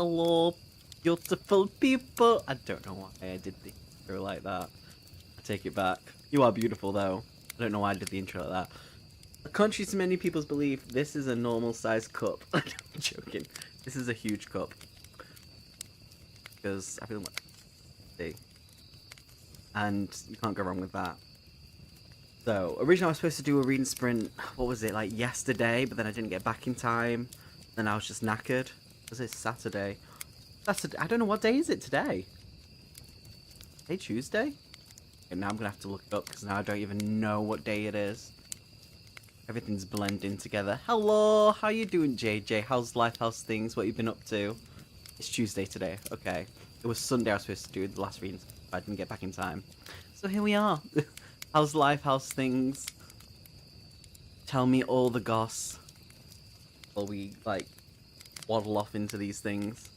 Hello, beautiful people. I don't know why I did the intro like that. I take it back. You are beautiful, though. I don't know why I did the intro like that. Contrary to many people's belief, this is a normal sized cup. I'm joking. This is a huge cup. Because I feel like see. And you can't go wrong with that. So, originally I was supposed to do a reading sprint, what was it, like yesterday, but then I didn't get back in time. Then I was just knackered. Was it Saturday? Saturday. I don't know, what day is it today? Today Tuesday? And now I'm gonna have to look it up because now I don't even know what day it is. Everything's blending together. Hello, how you doing, JJ? How's life? How's things? What you been up to? It's Tuesday today. Okay. It was Sunday I was supposed to do the last reading, but I didn't get back in time. So here we are. How's life? How's things? Tell me all the goss. While we, like, waddle off into these things.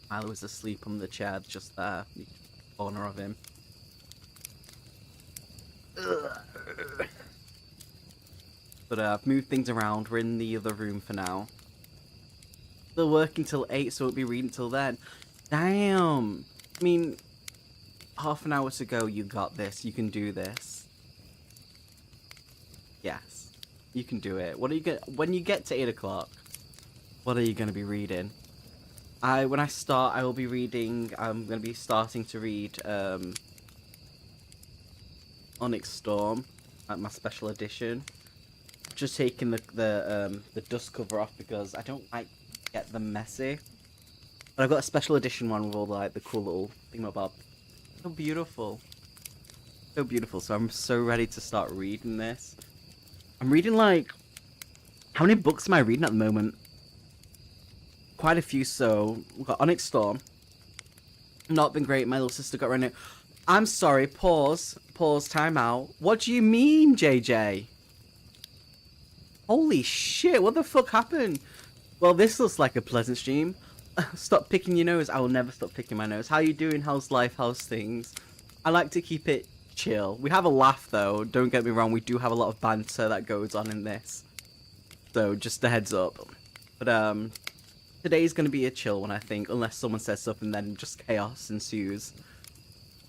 Milo was asleep on the chair just there. The corner of him. Ugh. But I've moved things around. We're in the other room for now. Still working till 8, so we'll be reading till then. Damn! I mean, half an hour to go, you got this. You can do this. Yes. You can do it. What are you gonna... When you get to 8 o'clock, what are you going to be reading? When I start, I will be reading... I'm going to be starting to read, Onyx Storm, like my special edition. Just taking the dust cover off because I don't like get them messy. But I've got a special edition one with all like the cool little thingamabob. So beautiful. So beautiful. So I'm so ready to start reading this. I'm reading like... How many books am I reading at the moment? Quite a few, so... We've got Onyx Storm. Not been great. My little sister got right now. I'm sorry. Pause. Pause. Time out. What do you mean, JJ? Holy shit. What the fuck happened? Well, this looks like a pleasant stream. Stop picking your nose. I will never stop picking my nose. How you doing? How's life? How's things? I like to keep it chill. We have a laugh, though. Don't get me wrong. We do have a lot of banter that goes on in this. So, just a heads up. But, today's going to be a chill one, I think. Unless someone says something, then just chaos ensues.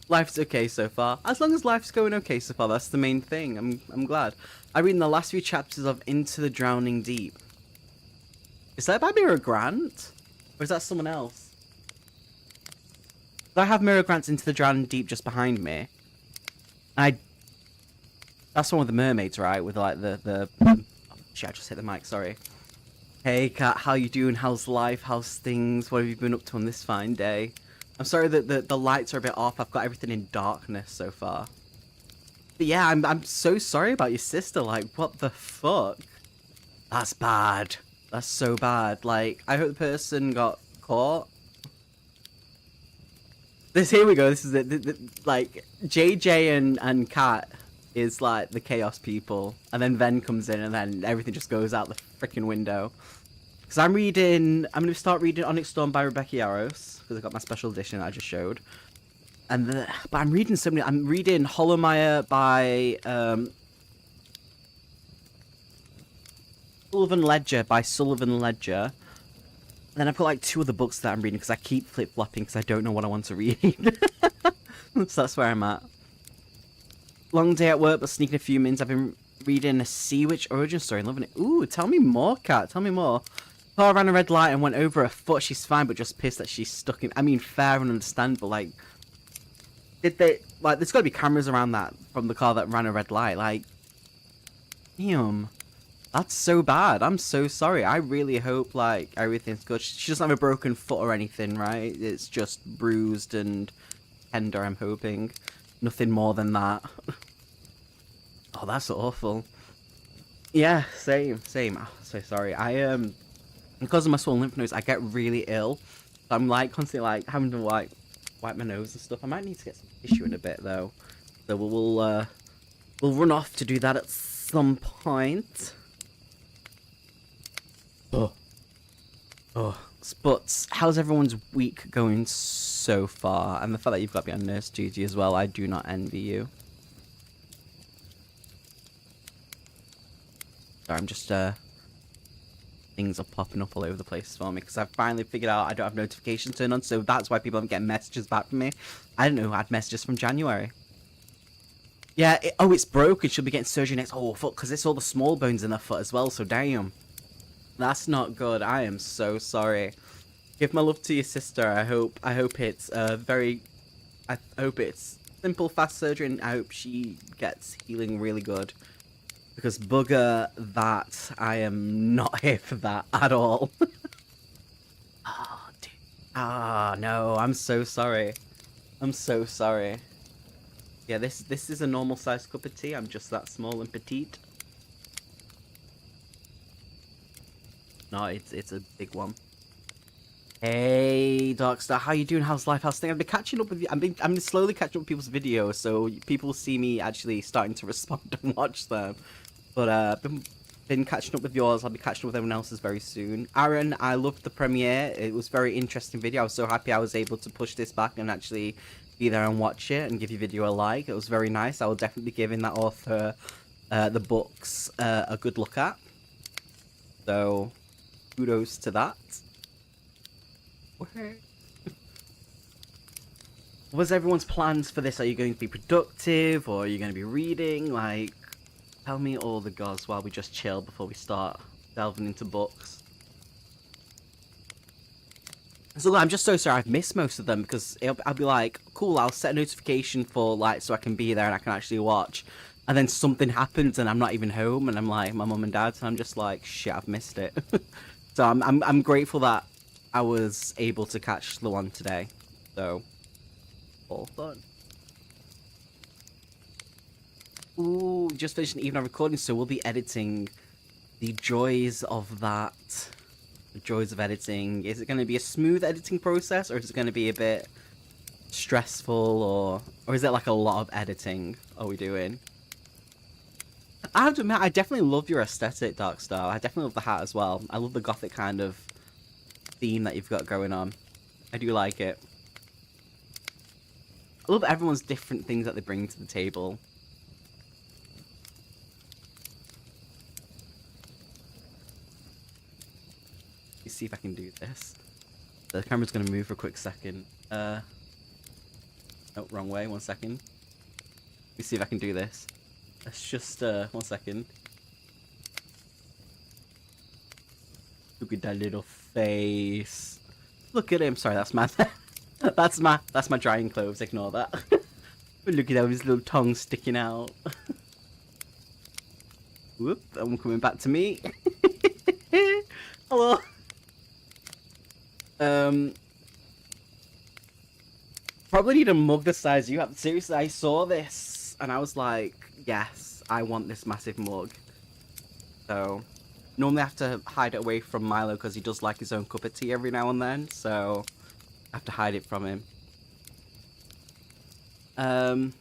Life's okay so far. As long as life's going okay so far, that's the main thing. I'm glad. I read in the last few chapters of Into the Drowning Deep. Is that by Mira Grant? Or is that someone else? I have Mira Grant's Into the Drowning Deep just behind me. That's one with the mermaids, right? With like the oh, shit, I just hit the mic, sorry. Hey Kat, how you doing? How's life? How's things? What have you been up to on this fine day? I'm sorry that the lights are a bit off. I've got everything in darkness so far. But yeah, I'm so sorry about your sister. Like, what the fuck? That's bad. That's so bad. Like, I hope the person got caught. Here we go. This is it. Like, JJ and Kat is like the chaos people. And then Ven comes in and then everything just goes out the freaking window. Because I'm going to start reading Onyx Storm by Rebecca Yarros. Because I got my special edition that I just showed. But I'm reading so many. I'm reading Hollowmire by Sullivan Ledger by Sullivan Ledger. And then I've got like 2 other books that I'm reading because I keep flip-flopping because I don't know what I want to read. So that's where I'm at. Long day at work, but sneaking a few minutes. I've been reading a Sea Witch origin story and loving it. Ooh, tell me more, Kat. Tell me more. Car ran a red light and went over her foot. She's fine, but just pissed that she's stuck in... I mean, fair and understandable. Like, did they... Like, there's got to be cameras around that from the car that ran a red light. Like, damn. That's so bad. I'm so sorry. I really hope, like, everything's good. She doesn't have a broken foot or anything, right? It's just bruised and tender, I'm hoping. Nothing more than that. Oh, that's awful. Yeah, same. Oh, so sorry. Because of my swollen lymph nodes, I get really ill. So I'm, like, constantly, like, having to, like, wipe my nose and stuff. I might need to get some tissue in a bit, though. So we'll run off to do that at some point. But how's everyone's week going so far? And the fact that you've got to be on nurse duty as well, I do not envy you. Sorry, I'm just things are popping up all over the place for me because I've finally figured out I don't have notifications turned on, so that's why people aren't getting messages back from me. I didn't know who had messages from January. Yeah, oh, it's broken. She'll be getting surgery next. Oh, fuck, because it's all the small bones in her foot as well, so damn. That's not good. I am so sorry. Give my love to your sister. I hope it's I hope it's simple, fast surgery, and I hope she gets healing really good. Because bugger that, I am not here for that at all. Oh, dude. Ah, no, I'm so sorry. I'm so sorry. Yeah, this is a normal sized cup of tea. I'm just that small and petite. No, it's a big one. Hey, Darkstar, how you doing? How's life? How's things? I've been catching up with you. I'm slowly catching up with people's videos, so people see me actually starting to respond and watch them. But been catching up with yours. I'll be catching up with everyone else's very soon. Aaron, I loved the premiere. It was a very interesting video. I was so happy I was able to push this back and actually be there and watch it and give your video a like. It was very nice. I will definitely be giving that author the books a good look at. So, kudos to that. What's everyone's plans for this? Are you going to be productive, or are you going to be reading? Like, tell me all the gods while we just chill before we start delving into books. So I'm just so sorry I've missed most of them, because I'll be like, cool, I'll set a notification for, like, so I can be there and I can actually watch. And then something happens and I'm not even home, and I'm like, my mum and dad, and I'm just like, shit, I've missed it. So I'm grateful that I was able to catch the one today. So, all done. Ooh, just finished an evening recording, so we'll be editing. The joys of that. The joys of editing. Is it going to be a smooth editing process, or is it going to be a bit stressful, or is it like a lot of editing are we doing? I have to admit, I definitely love your aesthetic, Darkstar. I definitely love the hat as well. I love the gothic kind of theme that you've got going on. I do like it. I love everyone's different things that they bring to the table. Let's see if I can do this. The camera's going to move for a quick second. Oh, wrong way. 1 second. Let me see if I can do this. Let's just, 1 second. Look at that little face. Look at him. Sorry, that's my that's my drying clothes. Ignore that. But look at how his little tongue sticking out. Whoop! I'm coming back to me. Hello. Probably need a mug the size you have. Seriously, I saw this and I was like, yes, I want this massive mug. So. Normally I have to hide it away from Milo because he does like his own cup of tea every now and then, so I have to hide it from him. I'm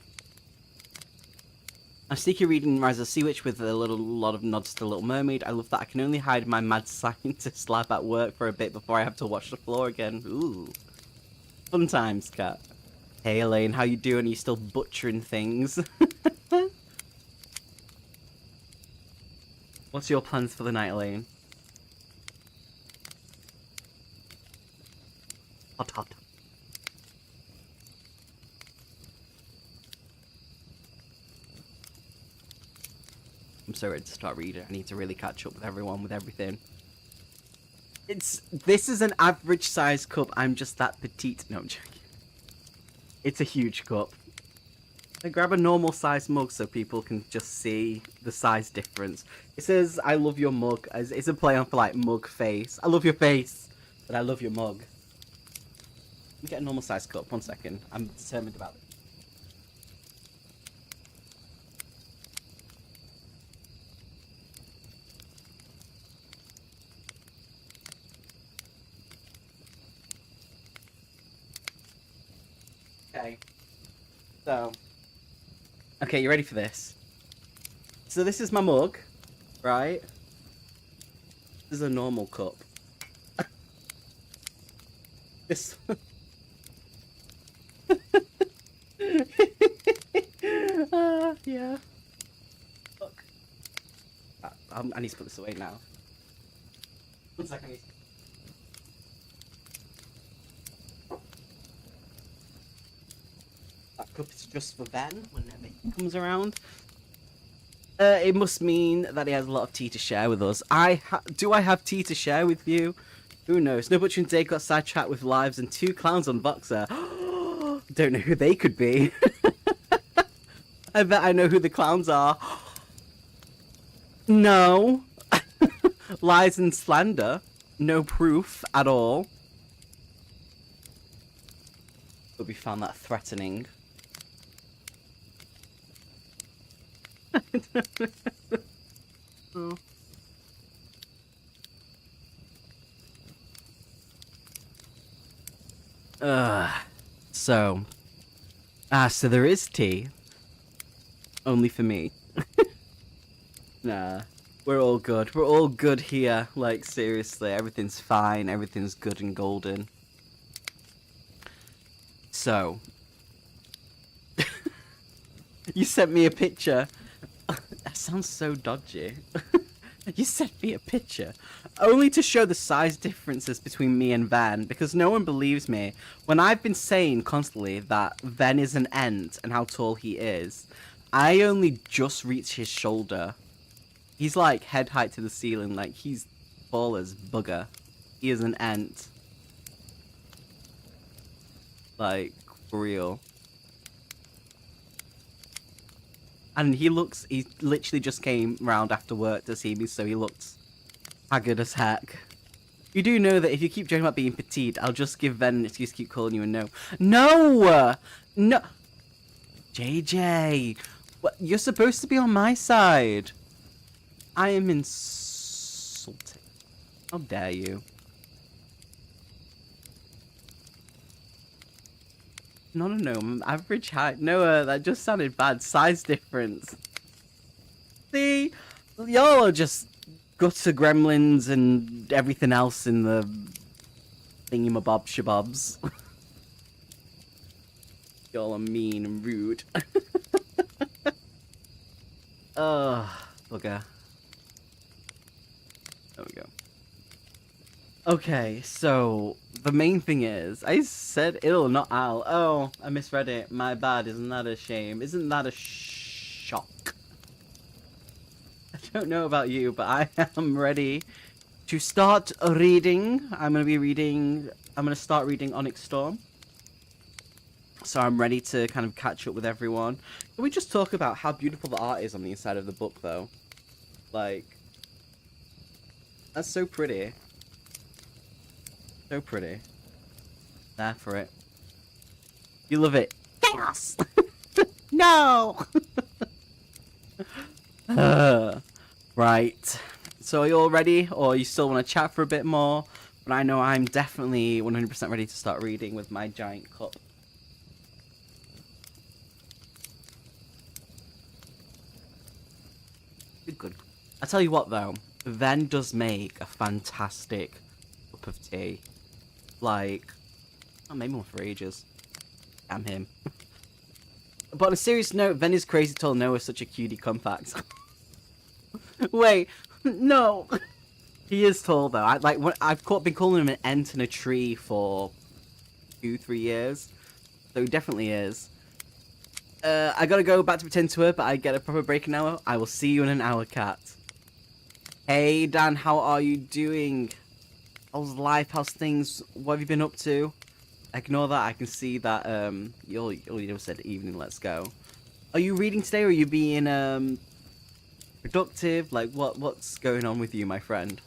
sneaky reading Rise of the Sea Witch with a lot of nods to The Little Mermaid. I love that I can only hide my mad scientist lab at work for a bit before I have to watch the floor again. Ooh. Fun times, cat. Hey Elaine, how you doing? Are you still butchering things? What's your plans for the night, Elaine? Hot, hot. I'm so ready to start reading. I need to really catch up with everyone, with everything. This is an average size cup. I'm just that petite. No, I'm joking. It's a huge cup. I grab a normal size mug so people can just see the size difference. It says, I love your mug. It's a play on for like mug face. I love your face, but I love your mug. Let me get a normal size cup. 1 second. I'm determined about it. Okay. So. Okay, you ready for this? So this is my mug, right? This is a normal cup. This... yeah. Look. I need to put this away now. One second. That cup is just for Ben whenever he comes around. It must mean that he has a lot of tea to share with us. Do I have tea to share with you? Who knows? No Butcher and Dave got sidetracked with lives and 2 clowns on Voxer. Don't know who they could be. I bet I know who the clowns are. No. Lies and slander. No proof at all. But we found that threatening. Oh. So there is tea. Only for me. Nah, we're all good. We're all good here. Like, seriously, everything's fine. Everything's good and golden. So, you sent me a picture. That sounds so dodgy. You sent me a picture. Only to show the size differences between me and Van, because no one believes me. When I've been saying constantly that Van is an ent and how tall he is, I only just reach his shoulder. He's like head height to the ceiling, like he's tall as bugger. He is an ent. Like, for real. And he literally just came round after work to see me, so he looked haggard as heck. You do know that if you keep joking about being petite, I'll just give Ben an excuse to keep calling you a no. No! No! JJ! What? You're supposed to be on my side. I am insulted. How dare you? No, I'm average height. No, that just sounded bad. Size difference. See? Y'all are just gutter gremlins and everything else in the thingamabob shabobs. Y'all are mean and rude. Bugger. There we go. Okay, so the main thing is, I said ill, not Al. Oh, I misread it. My bad. Isn't that a shame? Isn't that a shock? I don't know about you, but I am ready to start reading. I'm going to start reading Onyx Storm. So I'm ready to kind of catch up with everyone. Can we just talk about how beautiful the art is on the inside of the book, though? Like, that's so pretty. So pretty. There for it. You love it. Chaos! No! Right. So are you all ready? Or you still want to chat for a bit more? But I know I'm definitely 100% ready to start reading with my giant cup. Good. I tell you what, though. Ven does make a fantastic cup of tea. Like, oh, maybe one for ages. Damn him. But on a serious note, Ven is crazy tall. Noah's such a cutie compact. Wait, no. He is tall though. I've been calling him an ent in a tree for 2-3 years, so he definitely is. I gotta go back to pretend to her, but I get a proper break now. I will see you in an hour, cat. Hey Dan, how are you doing? How's life? How's things? What have you been up to? Ignore that. I can see that you said evening. Let's go. Are you reading today, or are you being productive? Like what's going on with you, my friend?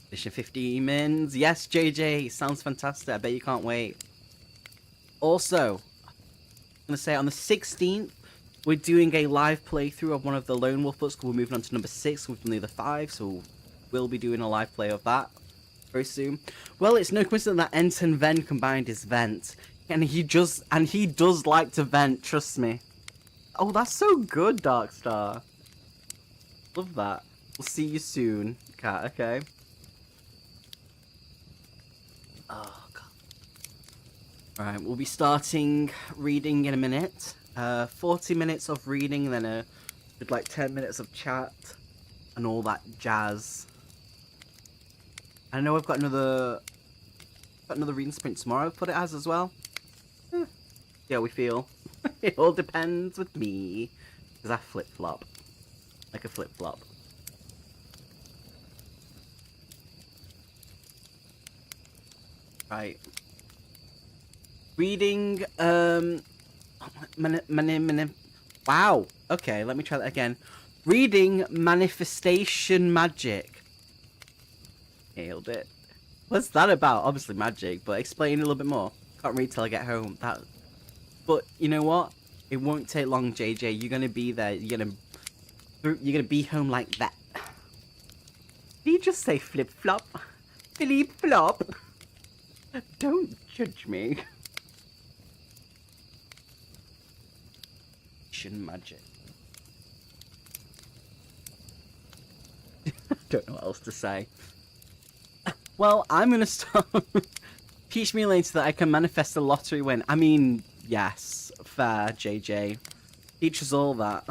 Edition 15 mins. Yes, JJ. Sounds fantastic. I bet you can't wait. Also, I'm gonna say on the 16th. We're doing a live playthrough of one of the Lone Wolf books. We're moving on to number 6. We've done the other 5, so we'll be doing a live play of that very soon. Well, it's no coincidence that Ent and Ven combined is vent, and he does like to vent. Trust me. Oh, that's so good, Darkstar. Love that. We'll see you soon, cat. Okay. Oh god. All right, we'll be starting reading in a minute. 40 minutes of reading, and then like 10 minutes of chat. and all that jazz. I know I've got another reading sprint tomorrow. I've put it as well. See how we feel. It all depends with me, because I flip-flop. Like a flip-flop. Right. Reading, wow. Okay, let me try that again. Reading Manifestation Magic. Nailed it. What's that about? Obviously magic, but explain a little bit more. Can't read till I get home. But you know what? It won't take long, JJ. You're gonna be there. You're gonna be home like that. Did you just say flip flop? Flip flop. Don't judge me. Magic. Don't know what else to say. Well, I'm gonna start. Teach me later that I can manifest a lottery win. I mean, yes, fair, JJ. Teach us all that.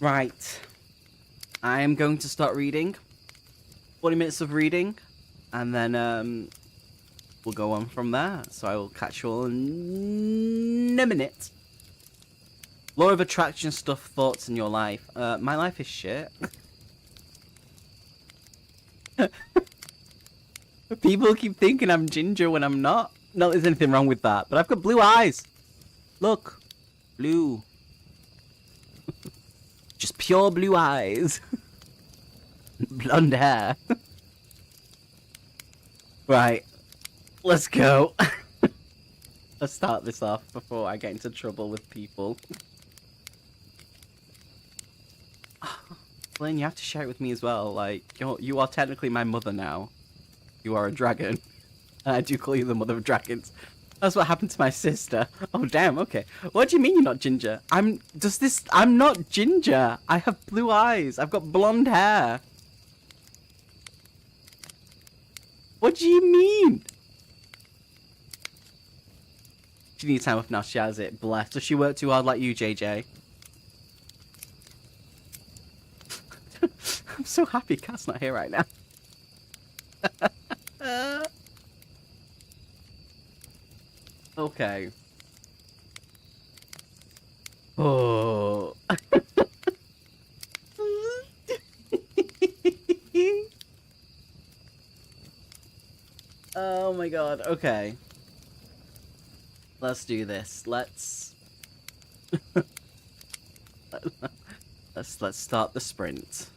Right. I am going to start reading. 40 minutes of reading, and then we'll go on from there. So I will catch you all in a minute. Law of attraction stuff, thoughts in your life. My life is shit. People keep thinking I'm ginger when I'm not. Not there's anything wrong with that, but I've got blue eyes. Look. Blue. Just pure blue eyes. Blonde hair. Right. Let's go. Let's start this off before I get into trouble with people. Blaine, you have to share it with me as well. Like, you are technically my mother now. You are a dragon. And I do call you the mother of dragons. That's what happened to my sister. Oh, damn, okay. What do you mean you're not ginger? I'm not ginger. I have blue eyes. I've got blonde hair. What do you mean? She needs time off now. She has it. Bless. Does she work too hard like you, JJ? I'm so happy Kat's not here right now. Okay. Oh. Oh my god. Okay. Let's do this. Let's start the sprint.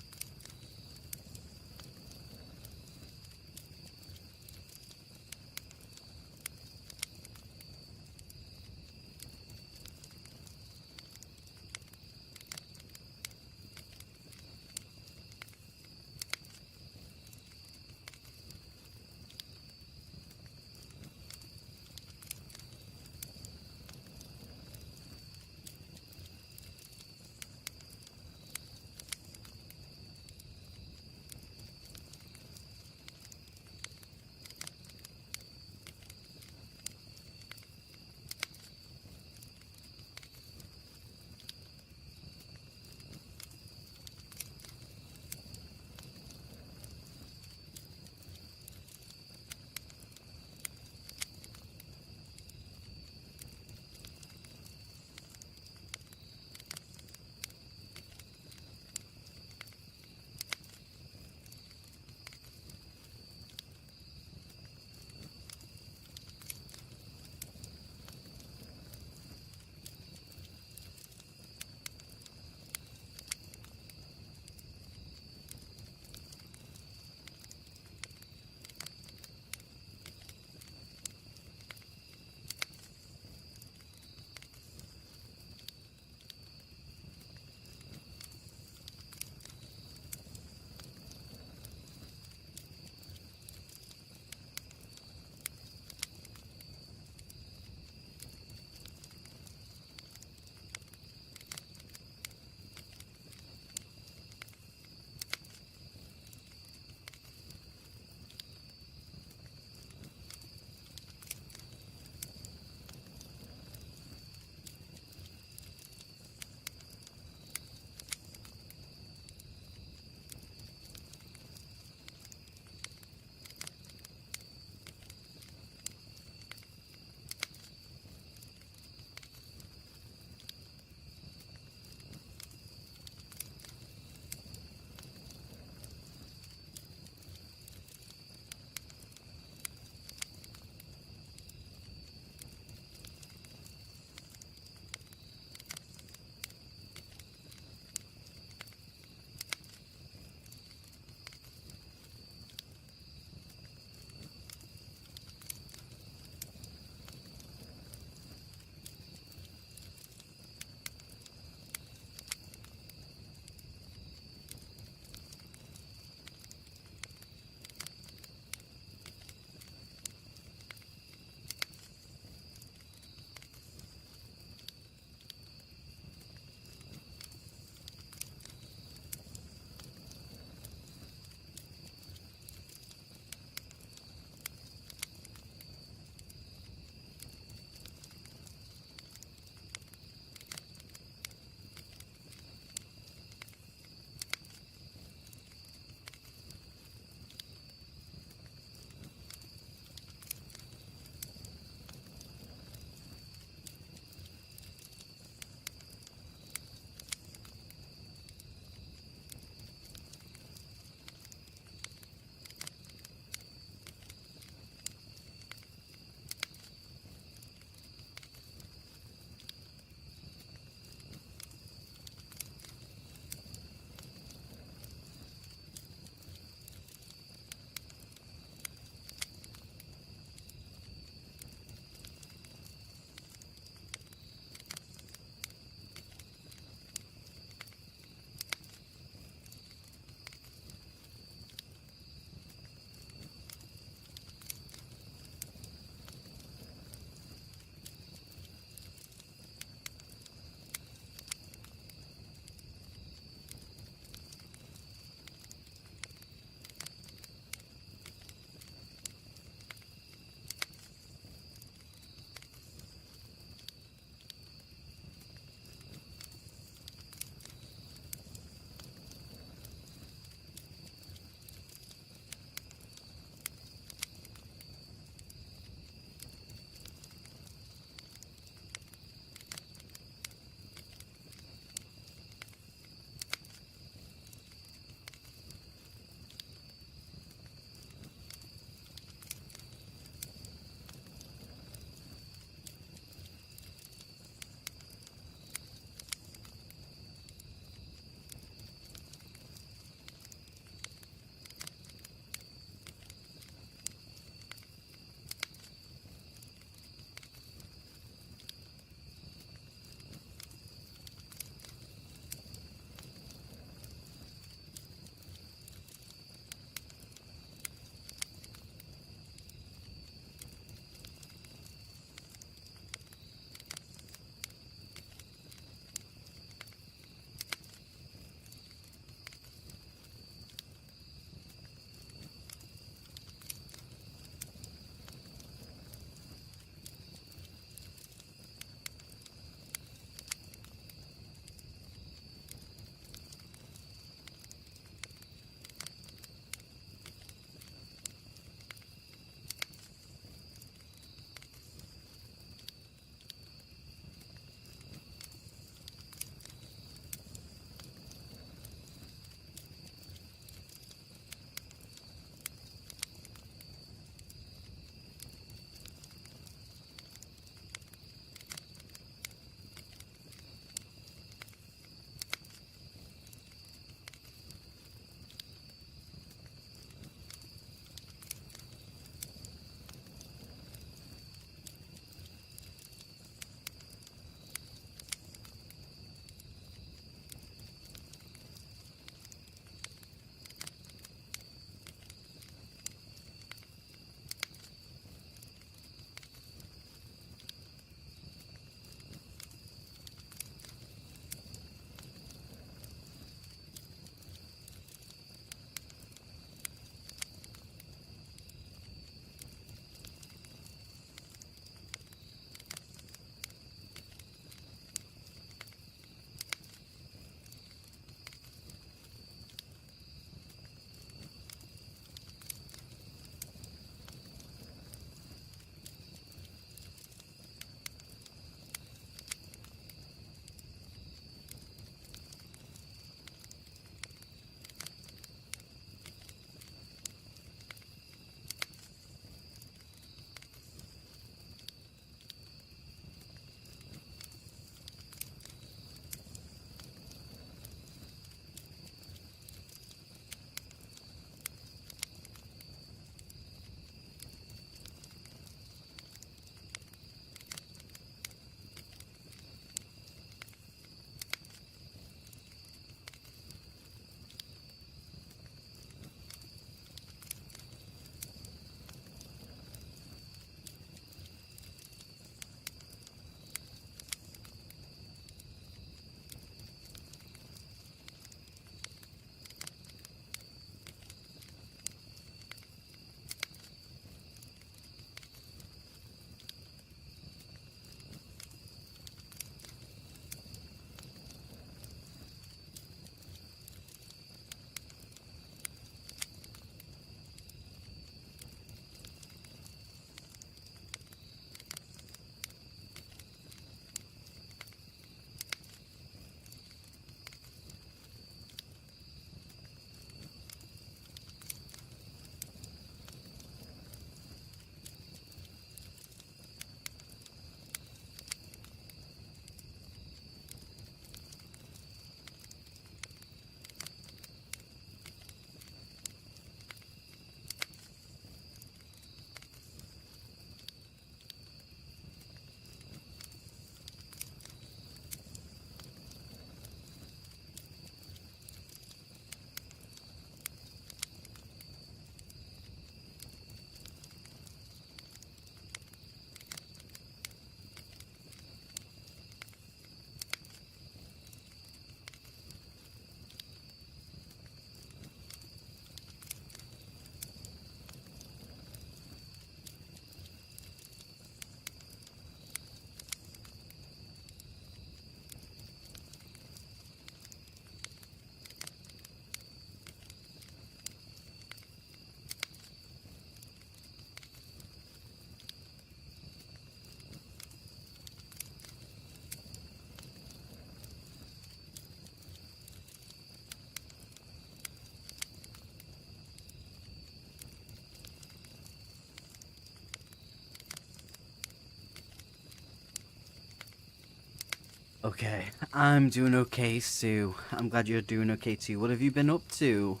Okay, I'm doing okay, Sue. I'm glad you're doing okay too. What have you been up to?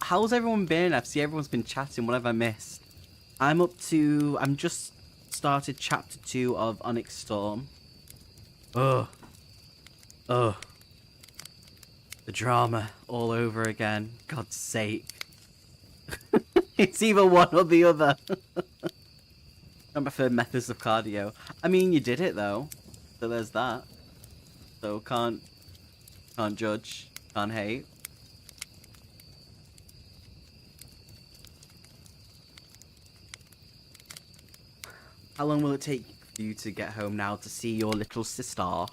How's everyone been? I've seen everyone's been chatting. What have I missed? I'm just started chapter 2 of Onyx Storm. Ugh. Ugh. The drama all over again. God's sake. It's either one or the other. I prefer methods of cardio. I mean, you did it though. So there's that. So can't judge. Can't hate. How long will it take for you to get home now to see your little sister?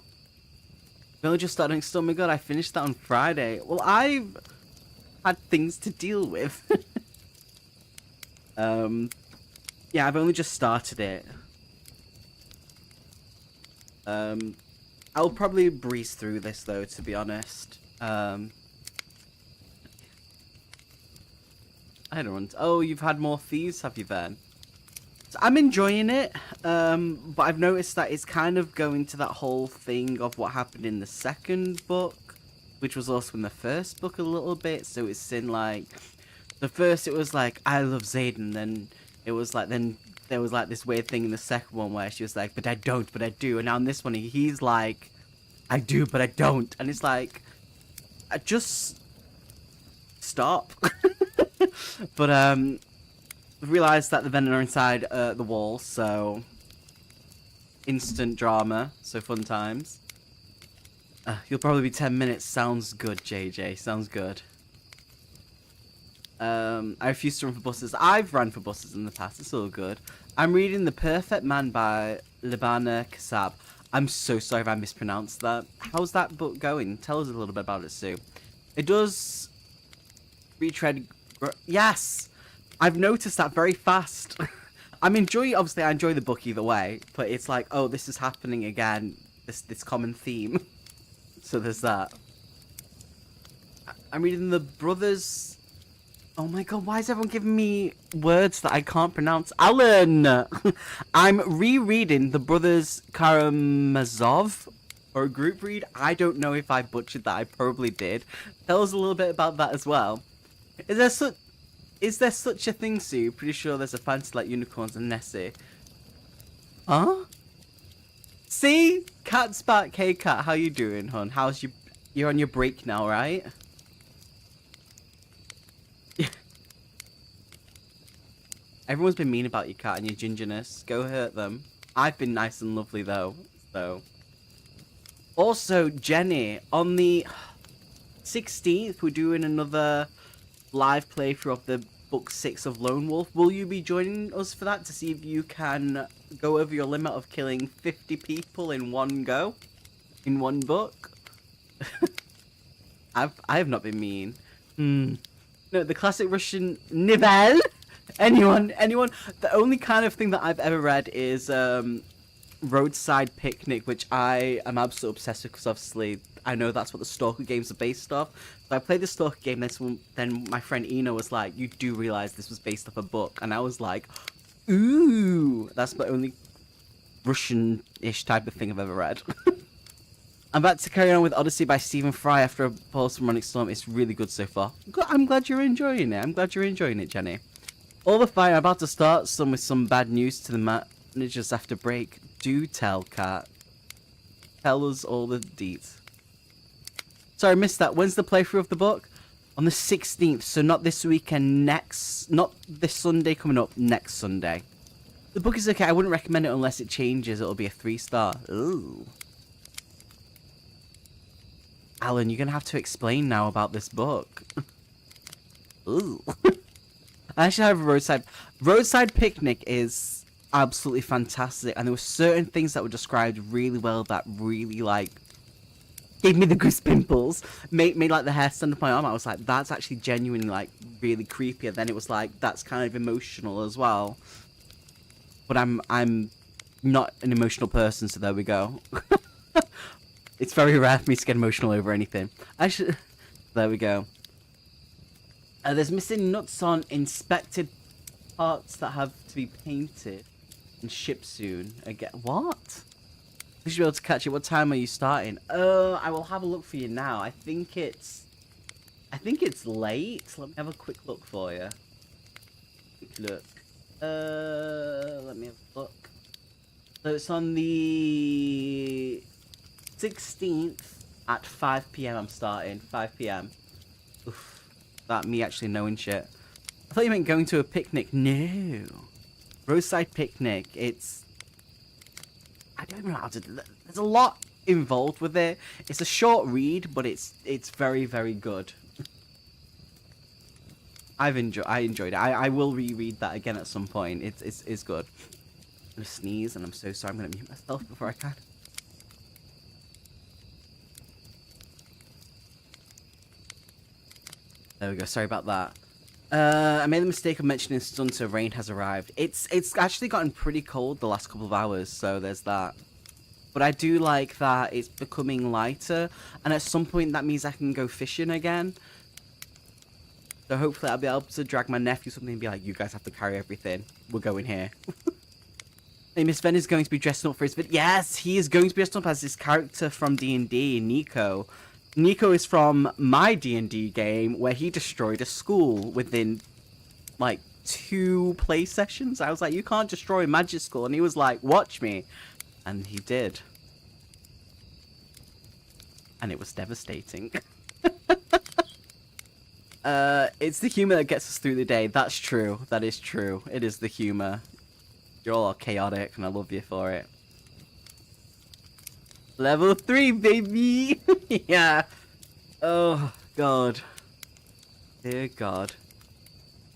We only just started Storm. Oh my god, I finished that on Friday. Well, I've had things to deal with. Yeah, I've only just started it. I'll probably breeze through this though, to be honest. I don't. Oh, you've had more thieves, have you then? So I'm enjoying it, but I've noticed that it's kind of going to that whole thing of what happened in the second book, which was also in the first book a little bit. So it's in like, the first it was like, I love Zayden, then it was like, then there was like this weird thing in the second one where she was like, but I don't, but I do. And now in this one, he's like, I do, but I don't. And it's like, I just stop. But, realised that the venom are inside the wall, so instant drama, so fun times. You'll probably be 10 minutes. Sounds good, JJ. Sounds good. I refuse to run for buses. I've run for buses in the past. It's all good. I'm reading The Perfect Man by Libana Kassab. I'm so sorry if I mispronounced that. How's that book going? Tell us a little bit about it, Sue. It does retread. Yes! I've noticed that very fast. I'm enjoying, obviously I enjoy the book either way, but it's like, oh, this is happening again, this common theme. So there's that. I'm reading The Brothers... Oh my god, why is everyone giving me words that I can't pronounce? Alan! I'm rereading The Brothers Karamazov, or a group read. I don't know if I butchered that, I probably did. Tell us a little bit about that as well. Is there such a thing, Sue? Pretty sure there's a fantasy like unicorns and Nessie. Huh? See? Cat's back. Hey, Cat. How you doing, hon? How's you... You're on your break now, right? Everyone's been mean about your cat and your gingerness. Go hurt them. I've been nice and lovely, though. So... Also, Jenny, on the 16th, we're doing another live playthrough of the book 6 of Lone Wolf. Will you be joining us for that to see if you can go over your limit of killing 50 people in one go? In one book? I have not been mean. No, the classic Russian Nivel. Anyone? The only kind of thing that I've ever read is Roadside Picnic, which I am absolutely obsessed with because obviously I know that's what the Stalker games are based off. So I played the Stalker game, then my friend Eno was like, you do realise this was based off a book? And I was like, ooh, that's the only Russian-ish type of thing I've ever read. I'm about to carry on with Odyssey by Stephen Fry after a pause from Onyx Storm. It's really good so far. I'm glad you're enjoying it. I'm glad you're enjoying it, Jenny. All the fire. I'm about to start with some bad news to the managers after break. Do tell, Cat. Tell us all the deets. Sorry, I missed that. When's the playthrough of the book? On the 16th, so not this weekend, not this Sunday coming up, next Sunday. The book is okay. I wouldn't recommend it unless it changes. It'll be a 3-star. Ooh. Alan, you're going to have to explain now about this book. Ooh. I actually have a Roadside Picnic is absolutely fantastic, and there were certain things that were described really well that really, like, gave me the goose pimples, made like the hair stand up my arm. I was like, that's actually genuinely, like, really creepy, and then it was like, that's kind of emotional as well. But I'm not an emotional person, so there we go. It's very rare for me to get emotional over anything. There we go. There's missing nuts on inspected parts that have to be painted and shipped soon. Again, what? You should be able to catch it. What time are you starting? I will have a look for you now. I think it's late. Let me have a quick look for you. Quick look. Let me have a look. So it's on the 16th at 5 p.m. I'm starting. 5 p.m. Oof. That me actually knowing shit. I thought you meant going to a picnic. No. Roadside picnic. It's... I don't know how to... There's a lot involved with it. It's a short read, but it's very, very good. I enjoyed it. I will reread that again at some point. It's good. I'm gonna sneeze, and I'm so sorry. I'm gonna mute myself before I can. There we go. Sorry about that. I made the mistake of mentioning Stunter. Rain has arrived. It's actually gotten pretty cold the last couple of hours, so there's that. But I do like that it's becoming lighter, and at some point that means I can go fishing again. So hopefully I'll be able to drag my nephew something and be like, you guys have to carry everything. We're going here. Hey, Miss Ven is going to be dressing up for his video. Yes, he is going to be dressed up as this character from D&D, Nico. Nico is from my D&D game where he destroyed a school within, like, 2 play sessions. I was like, you can't destroy a magic school. And he was like, watch me. And he did. And it was devastating. It's the humor that gets us through the day. That's true. That is true. It is the humor. You're all chaotic, and I love you for it. Level 3, baby! Yeah. Oh, God. Dear God.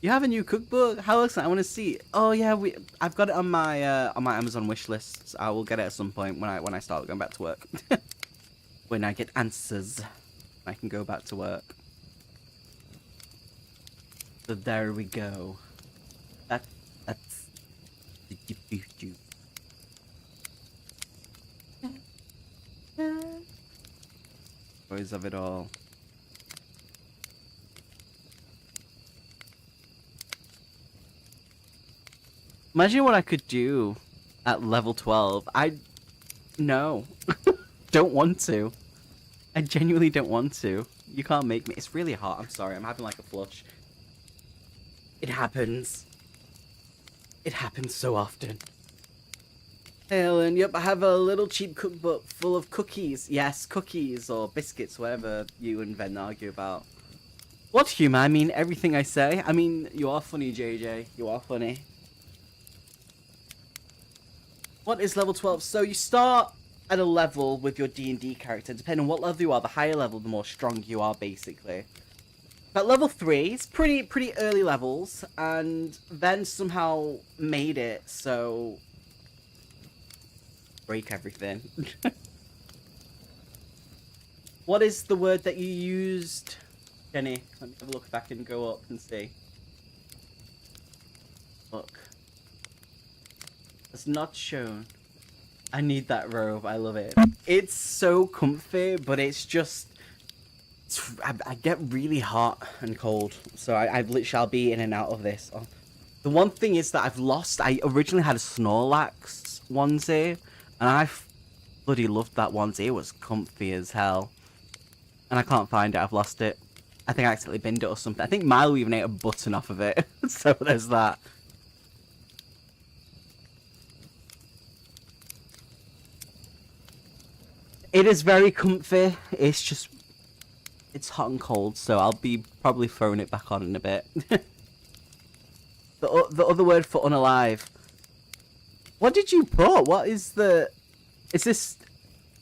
You have a new cookbook? How exciting! I want to see. Oh yeah, I've got it on my Amazon wish list. I will get it at some point when I start going back to work. When I get answers, I can go back to work. So there we go. That's stories of it all. Imagine what I could do at level 12. No. Don't want to. I genuinely don't want to. You can't make me. It's really hot. I'm sorry. I'm having like a flush. It happens. It happens so often. Hey Ellen, yep, I have a little cheap cookbook full of cookies. Yes, cookies or biscuits, whatever you and Ben argue about. What humour? I mean, everything I say. I mean, you are funny, JJ. You are funny. What is level 12? So you start at a level with your D&D character. Depending on what level you are, the higher level, the more strong you are, basically. At level 3, it's pretty early levels, and then somehow made it so... break everything. What is the word that you used, Jenny? Let me have a look if I can go up and see. Look. It's not shown. I need that robe. I love it. It's so comfy, but it's just... I get really hot and cold, so I've literally I'll be in and out of this. Oh. The one thing is that I've lost... I originally had a Snorlax onesie, and I bloody loved that onesie. It was comfy as hell. And I can't find it. I've lost it. I think I accidentally binned it or something. I think Milo even ate a button off of it. So there's that. It is very comfy. It's just... it's hot and cold, so I'll be probably throwing it back on in a bit. The other word for unalive. What did you put? What is the... is this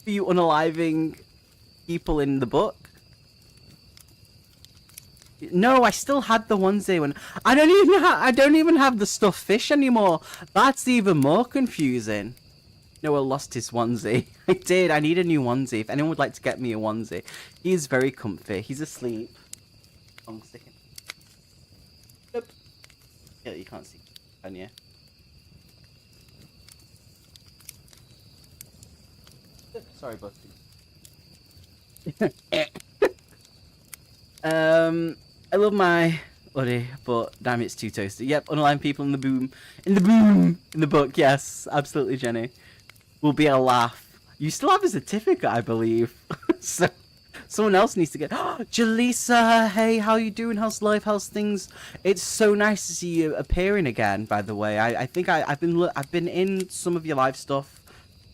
for you unaliving people in the book? No, I still had the onesie when... I don't even have the stuffed fish anymore. That's even more confusing. Noah lost his onesie. I did. I need a new onesie. If anyone would like to get me a onesie. He is very comfy. He's asleep. I'm sticking. Nope. Yeah, you can't see. Can you? Sorry, Busty. I love my hoodie, but damn, it's too toasty. Yep, unaligned people in the boom. In the book, yes. Absolutely, Jenny. Will be a laugh. You still have a certificate, I believe. So someone else needs to get. Jaleesa, hey, how you doing? How's life? How's things? It's so nice to see you appearing again. By the way, I think I've been in some of your live stuff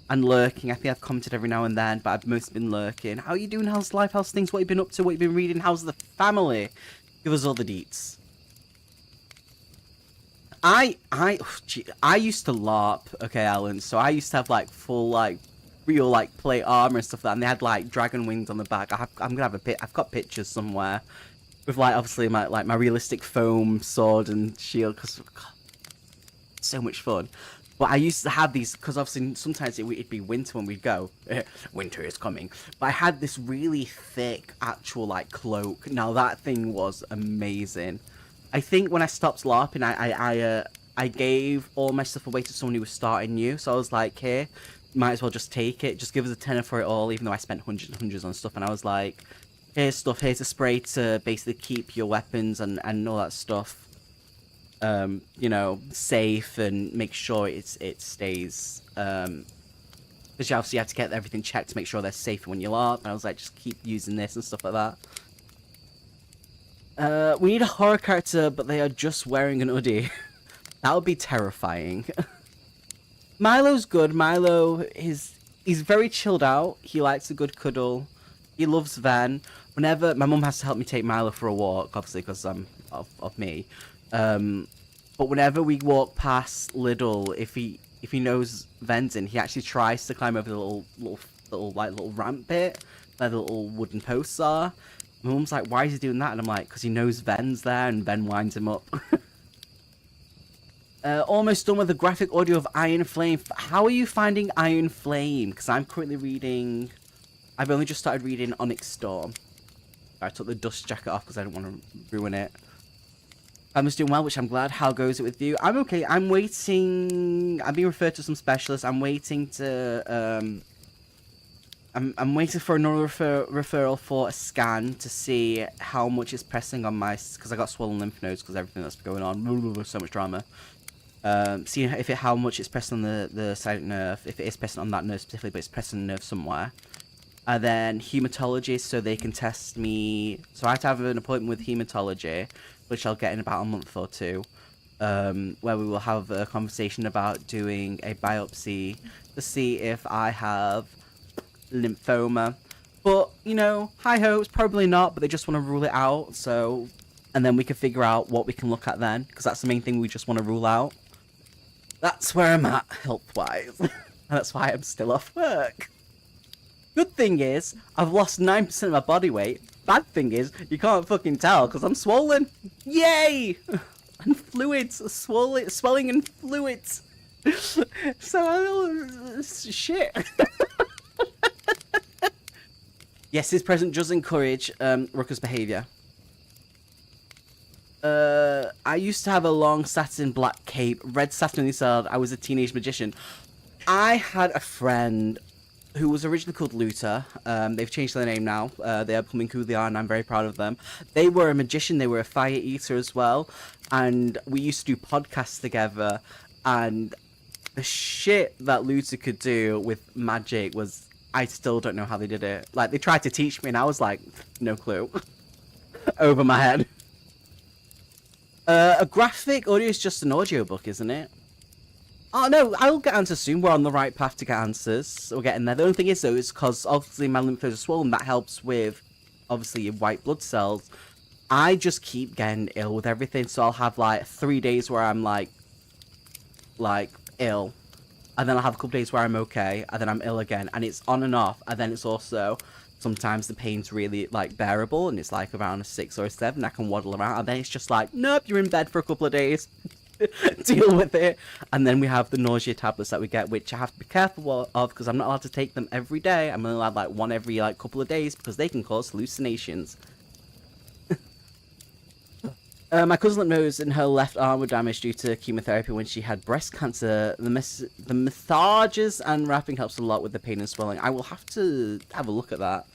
and lurking. I think I've commented every now and then, but I've mostly been lurking. How you doing? How's life? How's things? What you been up to? What you been reading? How's the family? Give us all the deets. I used to LARP, okay, Alan. So I used to have like full like real like plate armor and stuff like that, and they had like dragon wings on the back. I'm gonna have I've got pictures somewhere with like obviously my realistic foam sword and shield, because so much fun. But I used to have these because obviously sometimes it'd be winter when we'd go. Winter is coming. But I had this really thick actual like cloak. Now that thing was amazing. I think when I stopped LARPing, I gave all my stuff away to someone who was starting new. So I was like, here, might as well just take it. Just give us a tenner for it all, even though I spent hundreds and hundreds on stuff. And I was like, here's stuff. Here's a spray to basically keep your weapons and all that stuff, you know, safe and make sure it stays. Because you obviously have to get everything checked to make sure they're safe when you LARP. And I was like, just keep using this and stuff like that. We need a horror character, but they are just wearing an hoodie. That would be terrifying. Milo's good. Milo he's very chilled out. He likes a good cuddle. He loves Ven. Whenever my mum has to help me take Milo for a walk, obviously because I'm of me. But whenever we walk past Lidl, if he knows Ven's in, he actually tries to climb over the little ramp bit where the little wooden posts are. My mum's like, why is he doing that? And I'm like, because he knows Ven's there and Ven winds him up. Almost done with the graphic audio of Iron Flame. How are you finding Iron Flame? Because I'm currently reading... I've only just started reading Onyx Storm. I took the dust jacket off because I don't want to ruin it. I'm just doing well, which I'm glad. How goes it with you? I'm okay. I'm waiting... I'm being referred to some specialists. I'm waiting to... I'm waiting for another referral for a scan to see how much it's pressing on my... Because I got swollen lymph nodes because everything that's going on. So much drama. Seeing how much it's pressing on the silent nerve. If it is pressing on that nerve specifically, but it's pressing the nerve somewhere. And then hematology, so they can test me... So I have to have an appointment with hematology, which I'll get in about a month or two. Where we will have a conversation about doing a biopsy to see if I have... lymphoma, but you know, high hopes, probably not, but they just want to rule it out. So, and then we can figure out what we can look at then, because that's the main thing we just want to rule out. That's where I'm at health wise. And that's why I'm still off work. Good thing is I've lost 9% of my body weight. Bad thing is you can't fucking tell because I'm swollen. Yay! And fluids, swelling and fluids. So shit. Yes, his present does encourage ruckus behaviour. I used to have a long satin black cape, red satin on the side. I was a teenage magician. I had a friend who was originally called Luther. They've changed their name now. They are becoming who they are, and I'm very proud of them. They were a magician. They were a fire eater as well. And we used to do podcasts together. And the shit that Luther could do with magic was... I still don't know how they did it. Like, they tried to teach me, and I was like, no clue. Over my head. A graphic audio is just an audiobook, isn't it? Oh, no, I'll get answers soon. We're on the right path to get answers. We're getting there. The only thing is, though, is because, obviously, my lymph nodes are swollen. That helps with, obviously, your white blood cells. I just keep getting ill with everything, so I'll have, like, 3 days where I'm, like, ill. And then I'll have a couple days where I'm okay, and then I'm ill again, and it's on and off, and then it's also, sometimes the pain's really, like, bearable, and it's, like, around a 6 or a 7, I can waddle around, and then it's just like, nope, you're in bed for a couple of days, deal with it. And then we have the nausea tablets that we get, which I have to be careful of, because I'm not allowed to take them every day. I'm only allowed, like, one every, like, couple of days, because they can cause hallucinations. My cousin nose and her left arm were damaged due to chemotherapy when she had breast cancer. The massages and wrapping helps a lot with the pain and swelling. I will have to have a look at that.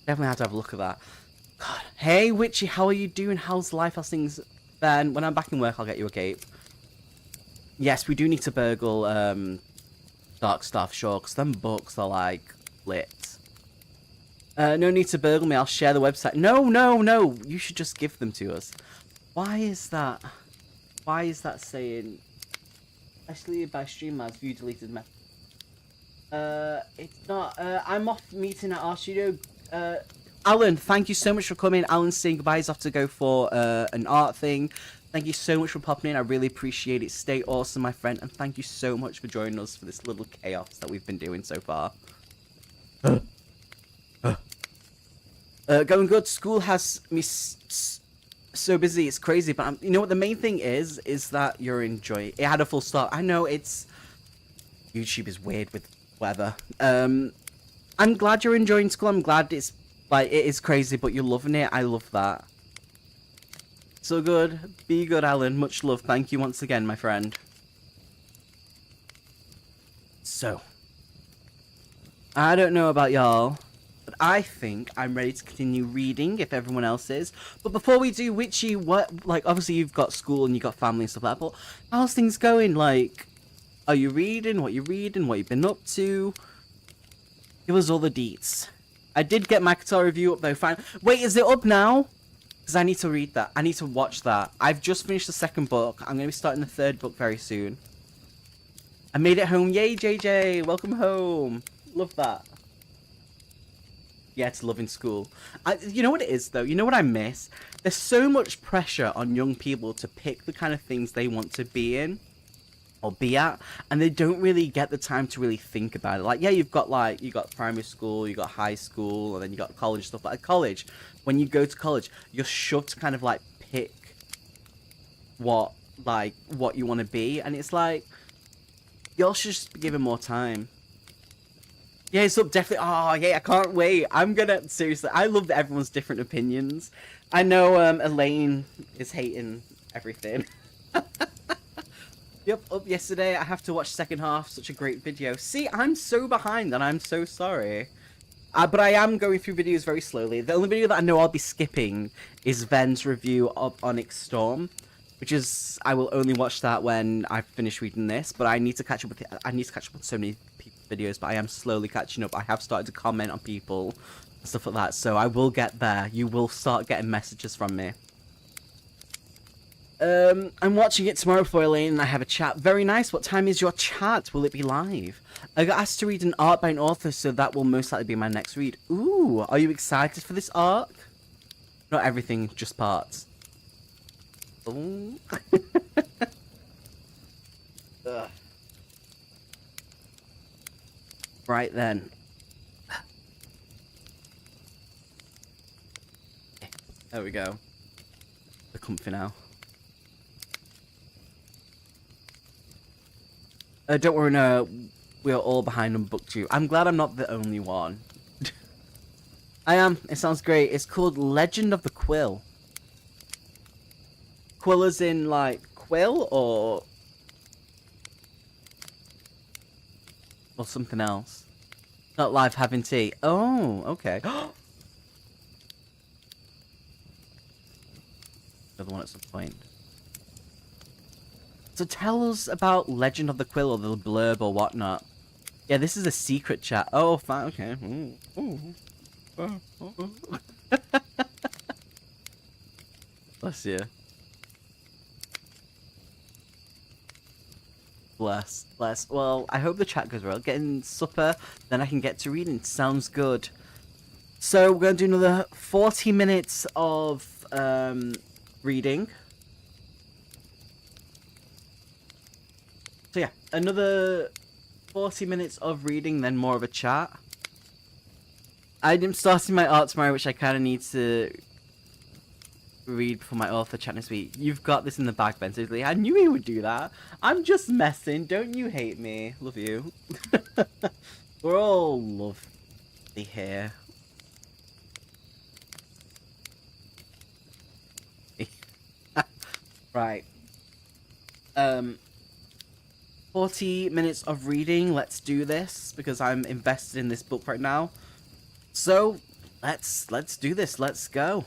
Definitely have to have a look at that. God. Hey, Witchy, how are you doing? How's life? How's things? Ben, when I'm back in work, I'll get you a cape. Yes, we do need to burgle Dark stuff, sure, because them books are, like, lit. No need to burgle me, I'll share the website. No, no, no! You should just give them to us. Why is that? Why is that saying... Especially by streamers, view deleted message. It's not. I'm off meeting at our studio. Alan, thank you so much for coming. Alan's saying goodbye. He's off to go for an art thing. Thank you so much for popping in. I really appreciate it. Stay awesome, my friend. And thank you so much for joining us for this little chaos that we've been doing so far. Going good. School has me so busy. It's crazy. But you know what? The main thing is that you're enjoying. It had a full stop. I know it's... YouTube is weird with weather. I'm glad you're enjoying school. I'm glad it's... Like, it is crazy, but you're loving it. I love that. So good. Be good, Alan. Much love. Thank you once again, my friend. So. I don't know about y'all, but I think I'm ready to continue reading if everyone else is. But before we do, Witchy, what... Like, obviously you've got school and you've got family and stuff like that, but how's things going? Like, are you reading? What you reading? What you've been up to? Give us all the deets. I did get my Qatar review up though, fine. Wait, is it up now? Because I need to read that. I need to watch that. I've just finished the second book. I'm going to be starting the third book very soon. I made it home. Yay, JJ. Welcome home. Love that. Yeah, it's loving school. You know what it is though? You know what I miss? There's so much pressure on young people to pick the kind of things they want to be in. Or be at, and they don't really get the time to really think about it. Like, yeah, you got primary school, you got high school, and then you got college stuff. But at college, when you go to college, you're shoved to kind of like pick what you want to be, and it's like y'all should just be given more time. Yeah, it's up definitely. Oh yeah, I can't wait. I'm gonna seriously. I love that everyone's different opinions. I know Elaine is hating everything. Yep, up yesterday. I have to watch second half. Such a great video. See, I'm so behind and I'm so sorry. But I am going through videos very slowly. The only video that I know I'll be skipping is Ven's review of Onyx Storm, which is... I will only watch that when I finish reading this, but I need to catch up with... I need to catch up with so many people's videos, but I am slowly catching up. I have started to comment on people and stuff like that, so I will get there. You will start getting messages from me. I'm watching it tomorrow for Elaine and I have a chat. Very nice. What time is your chat? Will it be live? I got asked to read an art by an author, so that will most likely be my next read. Ooh, are you excited for this arc? Not everything, just parts. Ooh. Right then. There we go. They're comfy now. Don't worry, no, we are all behind on book 2. I'm glad I'm not the only one. I am. It sounds great. It's called Legend of the Quill. Quill as in, like, quill, or something else? Not live having tea. Oh, okay. Another one at some point. So tell us about Legend of the Quill, or the blurb, or whatnot. Yeah, this is a secret chat. Oh, fine, okay. Bless you. Bless, bless. Well, I hope the chat goes well. Getting supper, then I can get to reading. Sounds good. So we're going to do another 40 minutes of reading. So yeah, another 40 minutes of reading, then more of a chat. I'm starting my art tomorrow, which I kind of need to read before my author chat next week. You've got this in the bag, Ben. Seriously, I knew he would do that. I'm just messing. Don't you hate me? Love you. We're all lovely here. Right. 40 minutes of reading. Let's do this because I'm invested in this book right now. So let's do this. Let's go.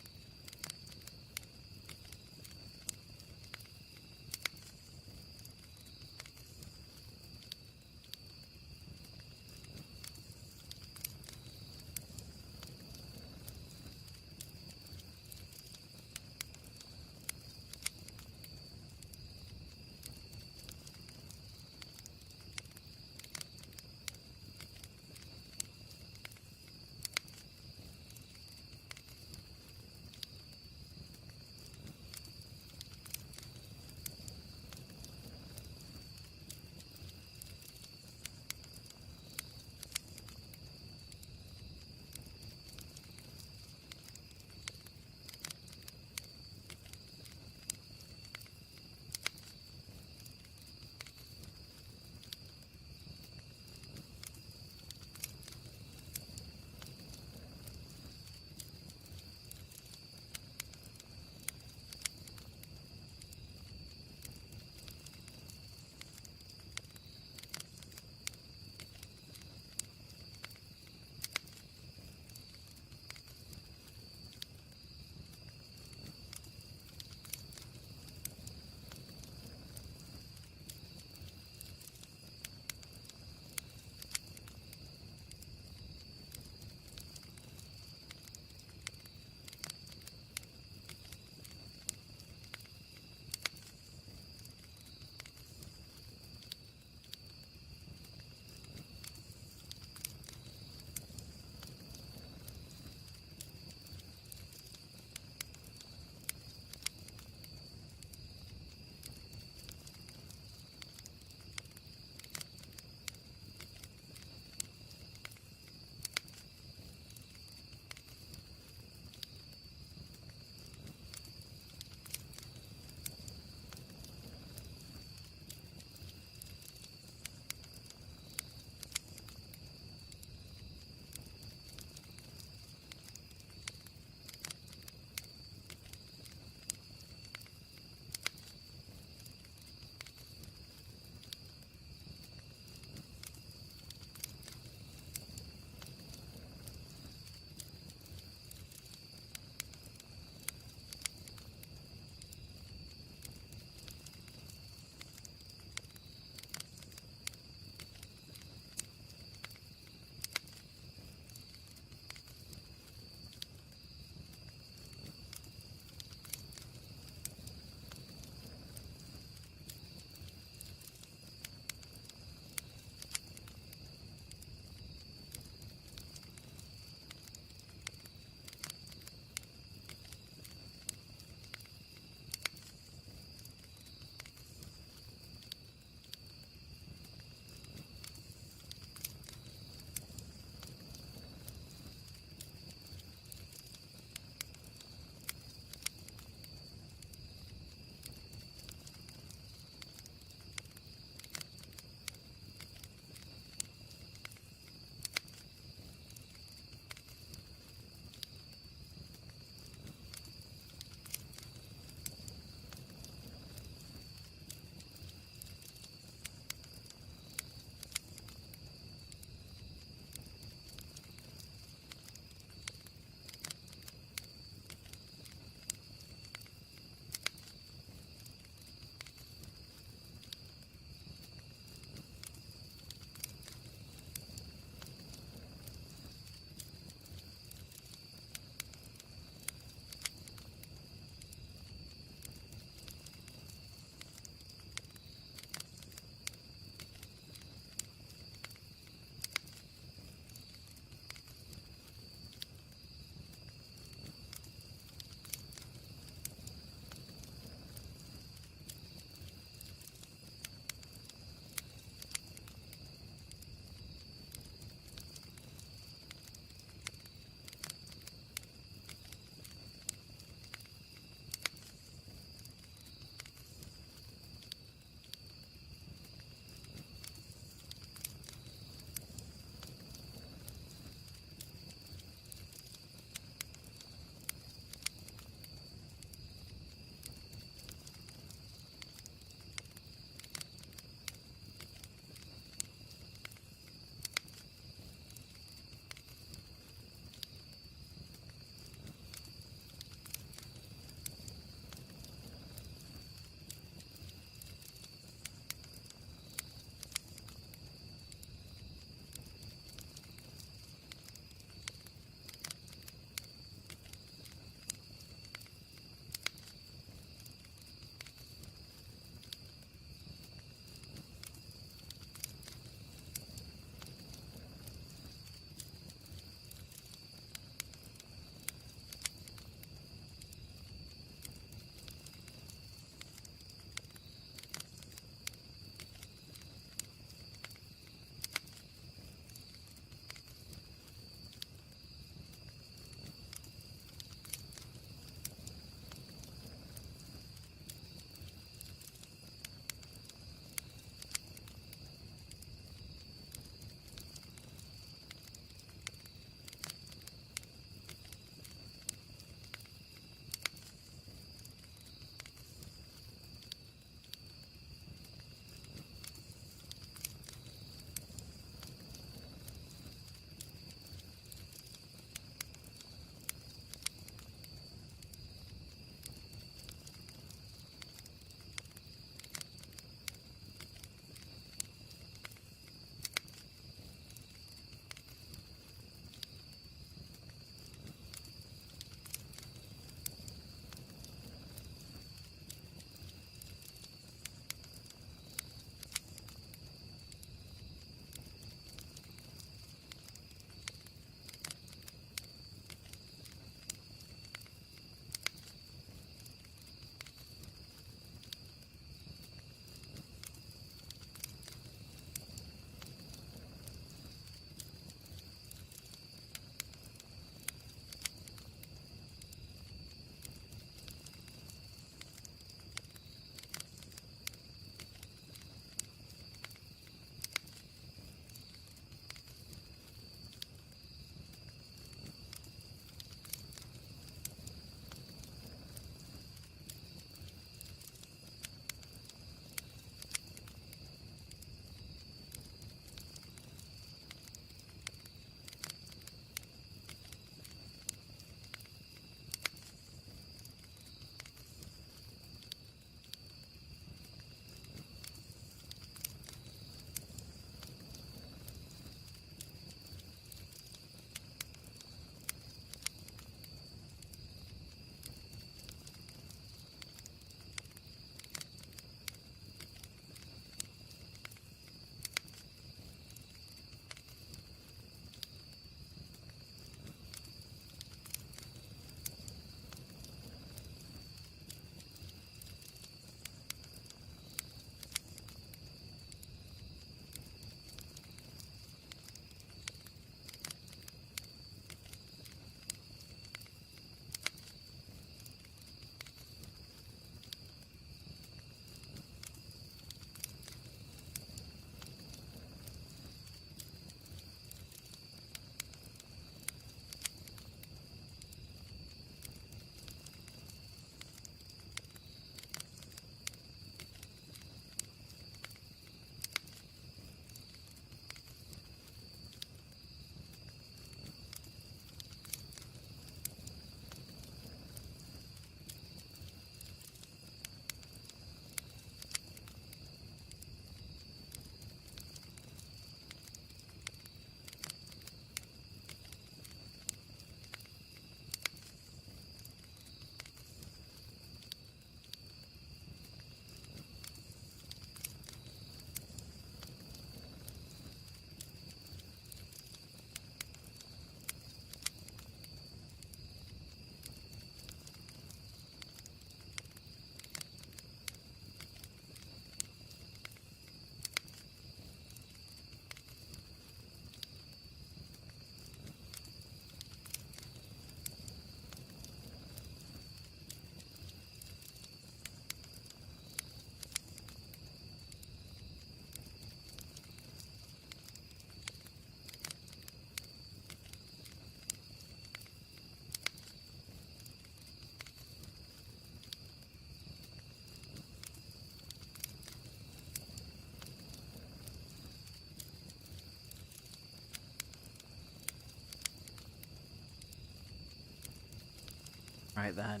Right then.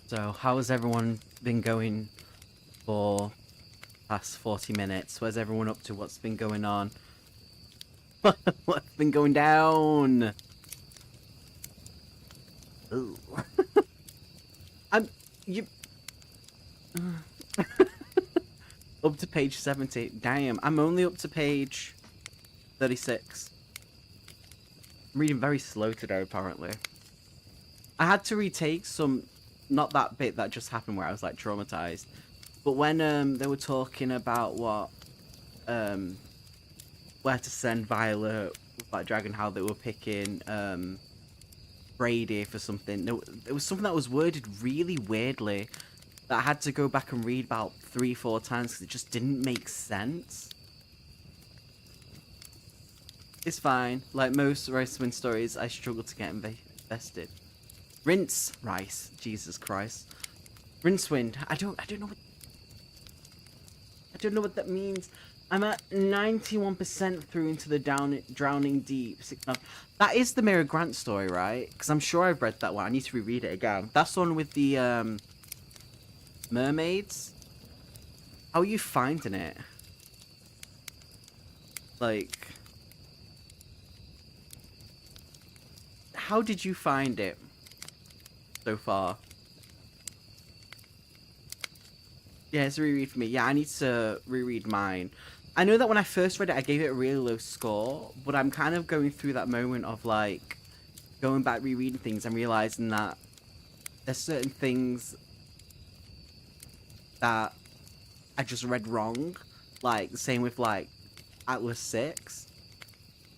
So, how has everyone been going for past 40 minutes? Where's everyone up to? What's been going on? What's been going down? Ooh. You up to page 70. Damn, I'm only up to page 36. I'm reading very slow today, apparently. I had to retake some, not that bit that just happened where I was like traumatized, but when they were talking about what where to send Violet with like Dragon, how they were picking Brady for something. There was something that was worded really weirdly that I had to go back and read about 3-4 times because it just didn't make sense. It's fine. Like most Ricewind stories, I struggle to get invested. Rinse Rice, Jesus Christ. Rincewind. I don't know what that means. I'm at 91% through into the Drowning Deep. That is the Mira Grant story, right? Because I'm sure I've read that one. I need to reread it again. That's the one with the mermaids. How are you finding it? Like, how did you find it so far? Yeah, it's a reread for me. Yeah, I need to reread mine. I know that when I first read it, I gave it a really low score, but I'm kind of going through that moment of, like, going back, rereading things and realizing that there's certain things that I just read wrong. Like, the same with, like, Atlas 6.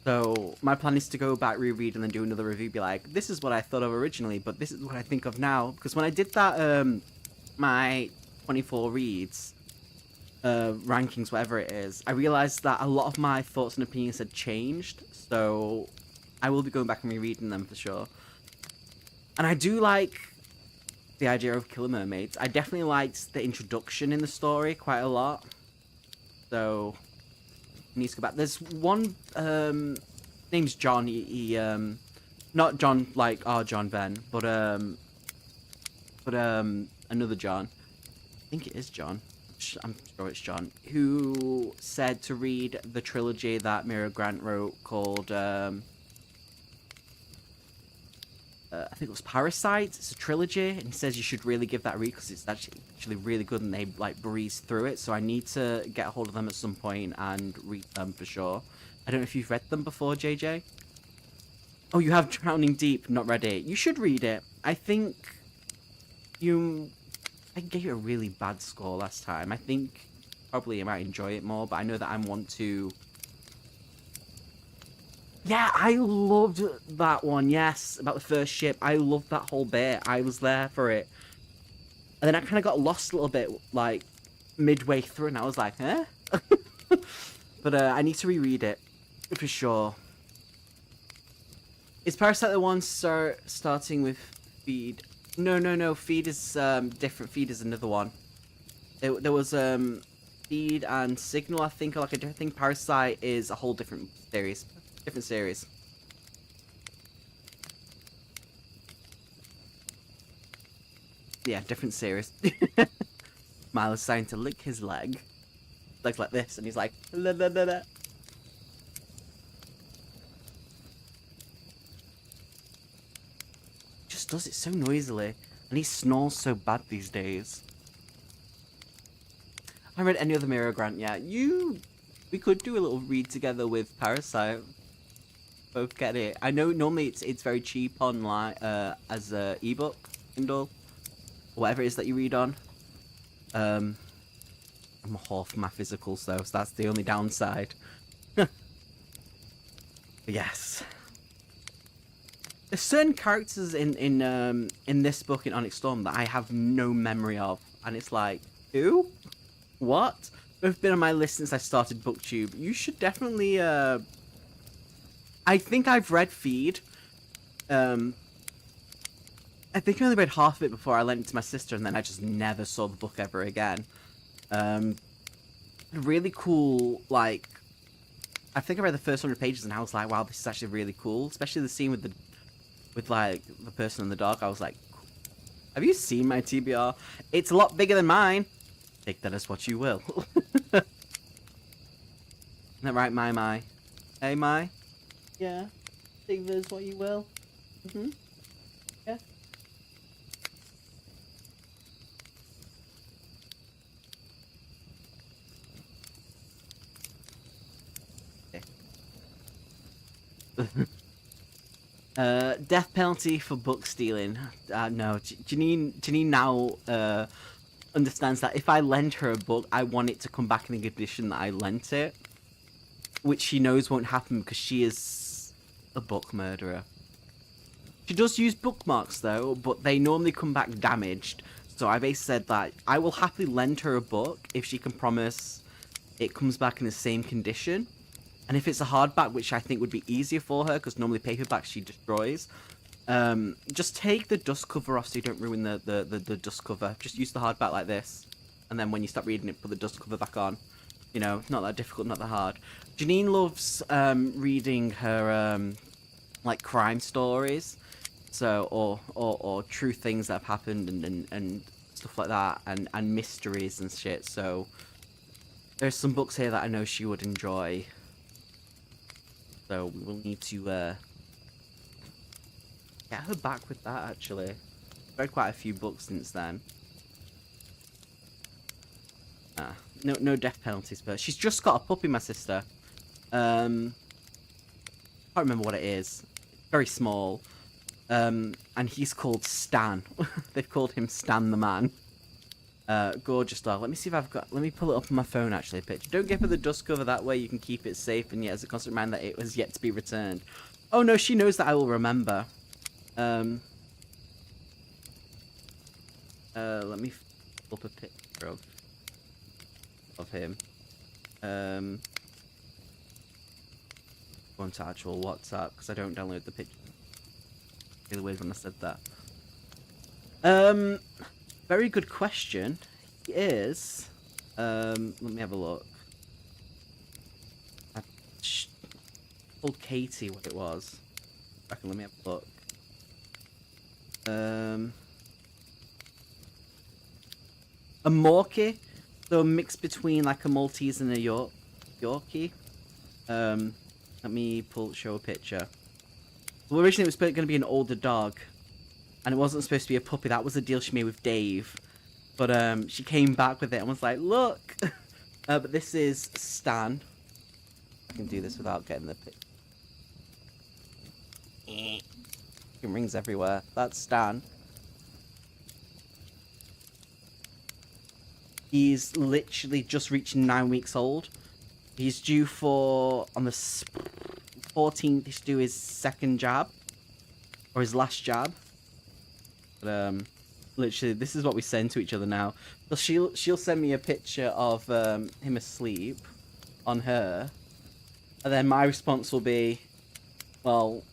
So, my plan is to go back, reread, and then do another review, be like, this is what I thought of originally, but this is what I think of now. Because when I did that, my 24 reads, rankings, whatever it is, I realized that a lot of my thoughts and opinions had changed, so I will be going back and rereading them for sure. And I do like the idea of killer mermaids. I definitely liked the introduction in the story quite a lot, so I need to go back. There's one, name's John. He not John like our John Venn, but another John. I think it is John. I'm sure it's John, who said to read the trilogy that Mira Grant wrote called, I think it was Parasite. It's a trilogy, and he says you should really give that a read because it's actually really good, and they like breeze through it. So I need to get a hold of them at some point and read them for sure. I don't know if you've read them before, JJ. Oh, you have Drowning Deep, not read it. You should read it. I think I gave it a really bad score last time. I think probably I might enjoy it more, but I know that I want to... Yeah, I loved that one, yes, about the first ship. I loved that whole bit. I was there for it. And then I kind of got lost a little bit, like, midway through, and I was like, eh? But I need to reread it, for sure. Is Parasite the one starting with Feed? No. Feed is different. Feed is another one. There was Feed and Signal, I think, like a different thing. Parasite is a whole different series. Yeah, different series. Miles is starting to lick his leg. Legs like this, and he's like, la la la la. Just does it so noisily, and he snores so bad these days. I haven't read any other Mira Grant yet. We could do a little read together with Parasite. Both get it. I know normally it's very cheap online as a ebook, Kindle, whatever it is that you read on. I'm a whore for my physicals though, so that's the only downside. But yes. There's certain characters in this book in Onyx Storm that I have no memory of, and it's like, who? What? They've been on my list since I started BookTube. You should definitely I think I've read Feed. I think I only read half of it before I lent it to my sister, and then I just never saw the book ever again. Really cool, like, I think I read the first 100 pages and I was like, wow, this is actually really cool. Especially the scene with like the person and the dog. I was like, Have you seen my TBR? It's a lot bigger than mine. Take that as what you will. Isn't that right, my? Hey, my? Yeah. Take that as what you will. Mm-hmm. Yeah. Death penalty for book stealing. No, Janine now understands that if I lend her a book, I want it to come back in the condition that I lent it, which she knows won't happen because she is a book murderer. She does use bookmarks though, but they normally come back damaged. So I basically said that I will happily lend her a book if she can promise it comes back in the same condition. And if it's a hardback, which I think would be easier for her, because normally paperbacks she destroys, just take the dust cover off so you don't ruin the dust cover. Just use the hardback like this. And then when you start reading it, put the dust cover back on. You know, not that difficult, not that hard. Janine loves reading her, like, crime stories. So, or true things that have happened and stuff like that. And mysteries and shit. So, there's some books here that I know she would enjoy. So we will need to get her back with that, actually. I've read quite a few books since then. No death penalties, but she's just got a puppy, my sister. Can't remember what it is. It's very small. And he's called Stan. They've called him Stan the Man. Gorgeous dog. Let me see if I've got... Let me pull it up on my phone, actually, a picture. Don't give her the dust cover, that way you can keep it safe, and yet as a constant reminder that it was yet to be returned. Oh, no, she knows that I will remember. Let me pull up a picture of him. Go to actual WhatsApp, because I don't download the picture. Really weird when I said that. Very good question. He is. Let me have a look. I told Katie what it was. Let me have a look. A Morkie, so a mix between like a Maltese and a Yorkie. Let me show a picture. Well, originally it was going to be an older dog. And it wasn't supposed to be a puppy. That was the deal she made with Dave. But she came back with it and was like, look. But this is Stan. I can do this without getting the pic. It rings everywhere. That's Stan. He's literally just reached 9 weeks old. He's due for... On the 14th, he's due his second jab. Or his last jab. But, literally, this is what we send to each other now. So she'll send me a picture of him asleep on her, and then my response will be, well,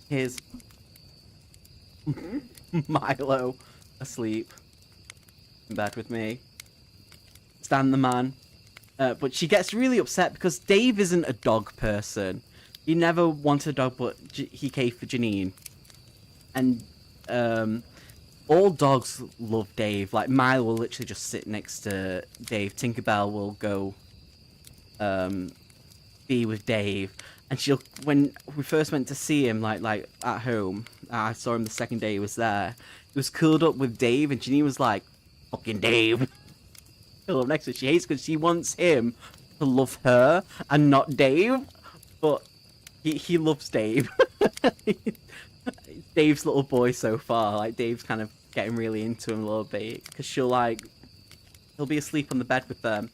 here's Milo asleep in bed with me. Stan the Man. But she gets really upset because Dave isn't a dog person. He never wanted a dog, but he caved for Janine. And, all dogs love Dave. Like, Milo will literally just sit next to Dave. Tinkerbell will go be with Dave. And when we first went to see him, like at home, I saw him the second day he was there. He was curled up with Dave, and Janine was like, fucking Dave. Curled up next to her. She hates because she wants him to love her and not Dave. But he loves Dave. Dave's little boy so far. Like, Dave's kind of getting really into him a little bit. Because he'll be asleep on the bed with them.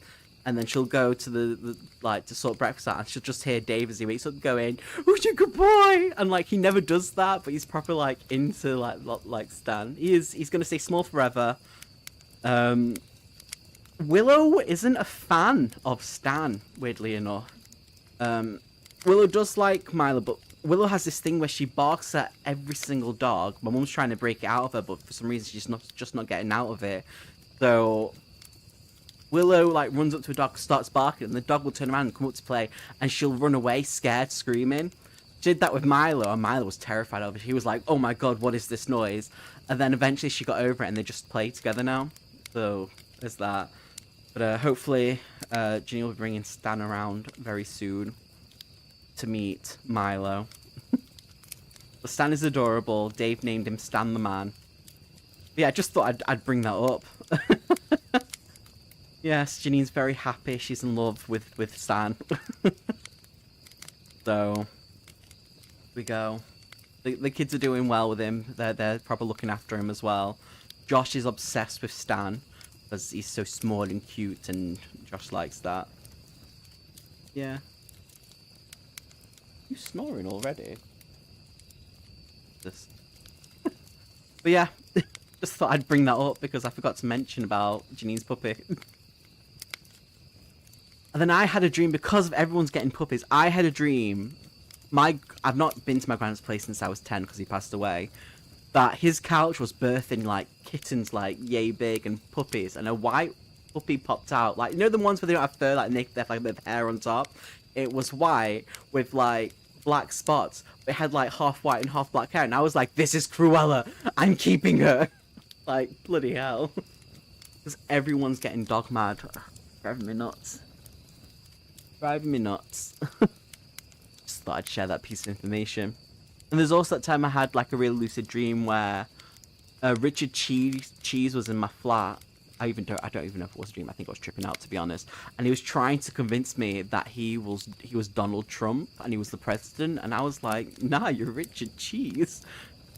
And then she'll go to to sort breakfast out. And she'll just hear Dave as he wakes up going, "Who's your good boy?" And, like, he never does that. But he's proper, like, into, like Stan. He's going to stay small forever. Willow isn't a fan of Stan, weirdly enough. Willow does like Milo, but Willow has this thing where she barks at every single dog. My mum's trying to break it out of her, but for some reason she's just not getting out of it. So Willow like runs up to a dog, starts barking, and the dog will turn around and come up to play, and she'll run away, scared, screaming. She did that with Milo, and Milo was terrified of it. He was like, "Oh my god, what is this noise?" And then eventually she got over it, and they just play together now. So there's that. But hopefully, Ginny will be bringing Stan around very soon to meet Milo. The Stan is adorable. Dave named him Stan the Man. But yeah, I just thought I'd bring that up. Yes, Janine's very happy. She's in love with Stan. So we go. The kids are doing well with him. They're probably looking after him as well. Josh is obsessed with Stan because he's so small and cute, and Josh likes that. Yeah. You snoring already? This. But yeah, just thought I'd bring that up because I forgot to mention about Janine's puppy. And then I had a dream, because of everyone's getting puppies, I had a dream. I've not been to my grand's place since I was 10 because he passed away. That his couch was birthing like kittens like yay big and puppies, and a white puppy popped out. Like, you know the ones where they don't have fur, like they have like a bit of hair on top? It was white with like black spots. It had like half white and half black hair, and I was like, this is Cruella. I'm keeping her. Like, bloody hell. Because everyone's getting dog mad. Driving me nuts. Driving me nuts. Just thought I'd share that piece of information. And there's also that time I had like a really lucid dream where Richard Cheese was in my flat. I don't even know if it was a dream. I think I was tripping out, to be honest. And he was trying to convince me that he was Donald Trump and he was the president. And I was like, nah, you're Richard Cheese.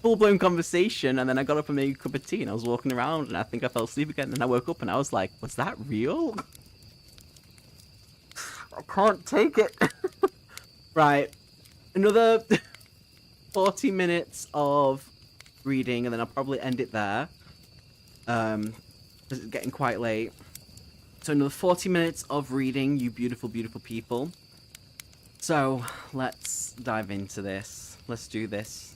Full-blown conversation. And then I got up and made a cup of tea and I was walking around and I think I fell asleep again. And I woke up and I was like, was that real? I can't take it. Right. Another 40 minutes of reading and then I'll probably end it there. It's getting quite late. So another 40 minutes of reading, you beautiful, beautiful people. So let's dive into this. Let's do this.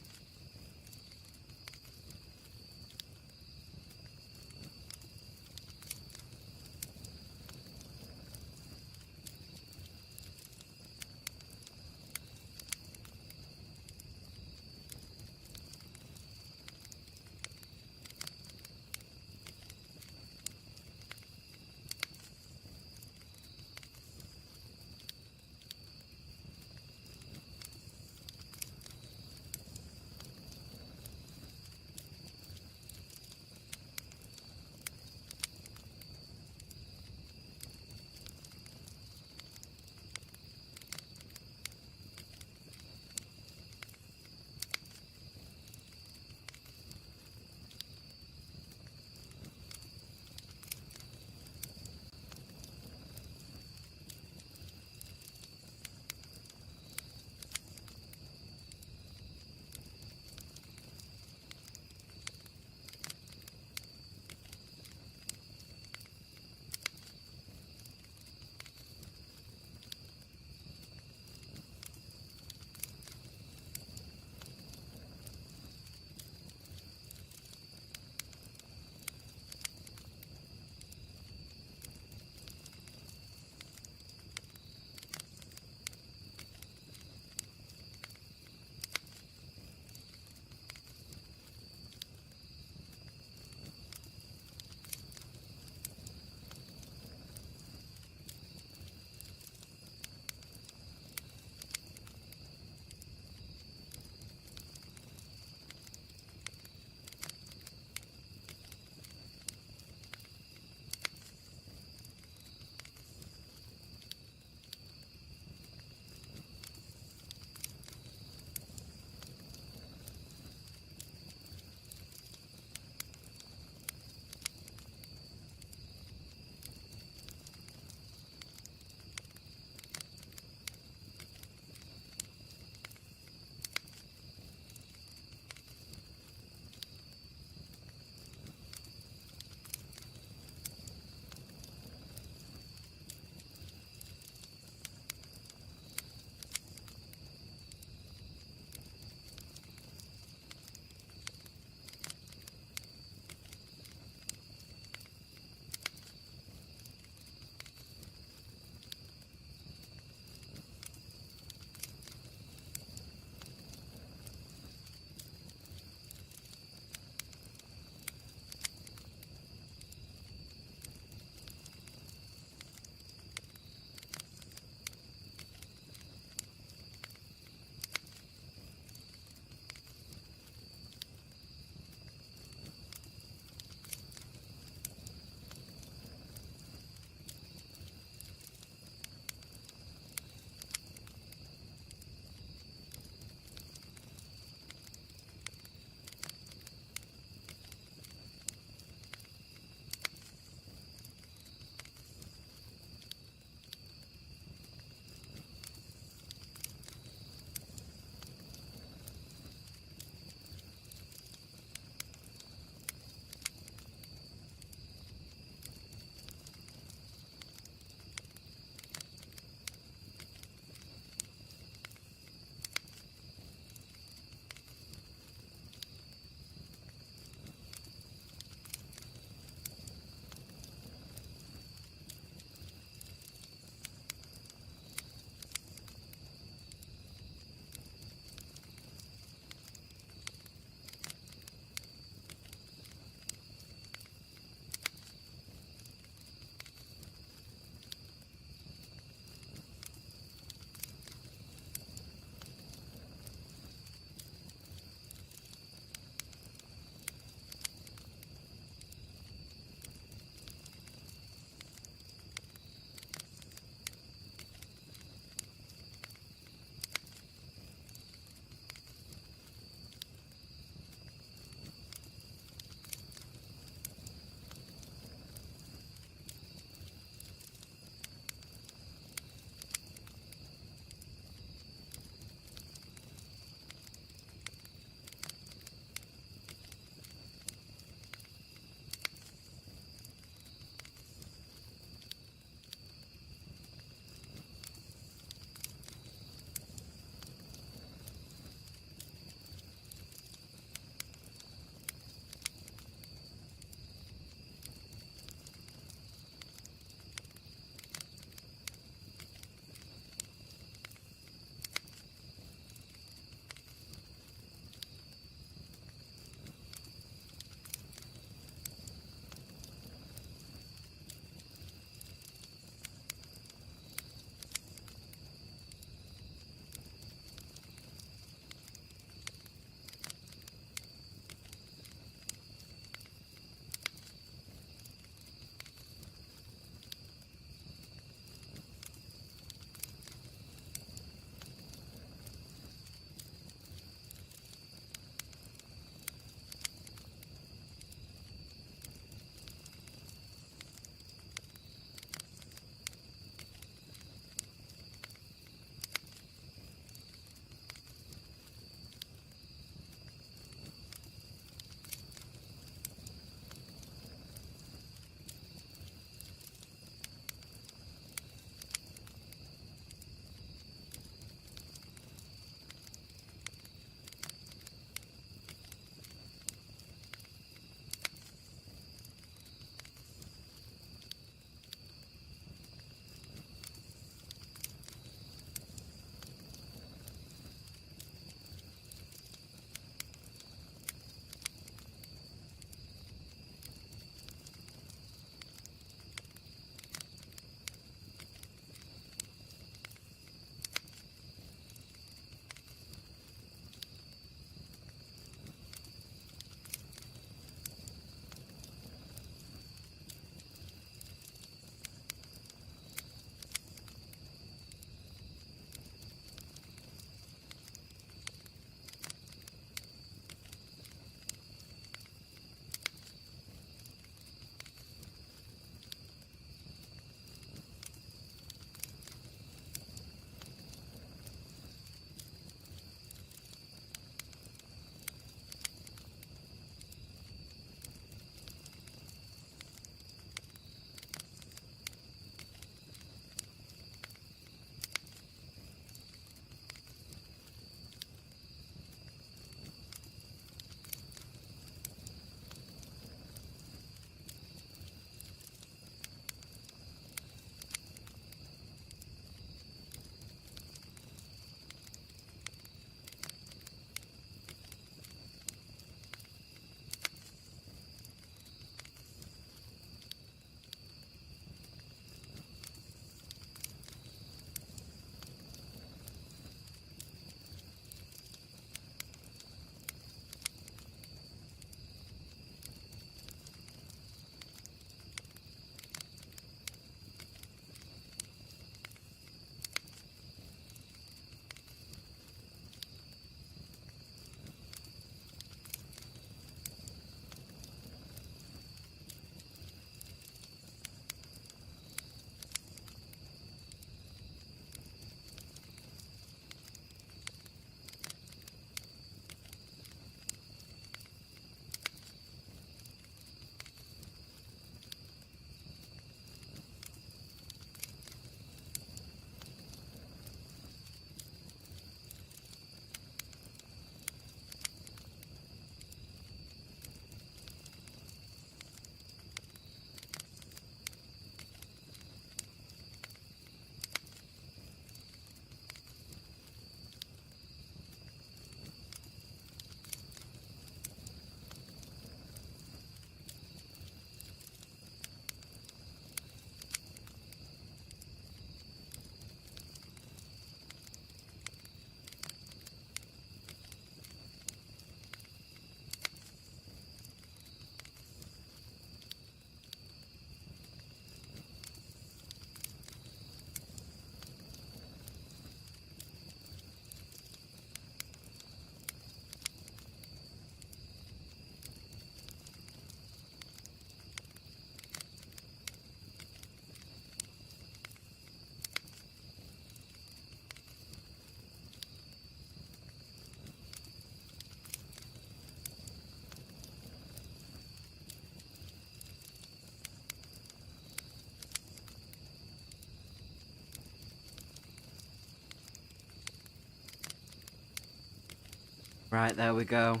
Right, there we go.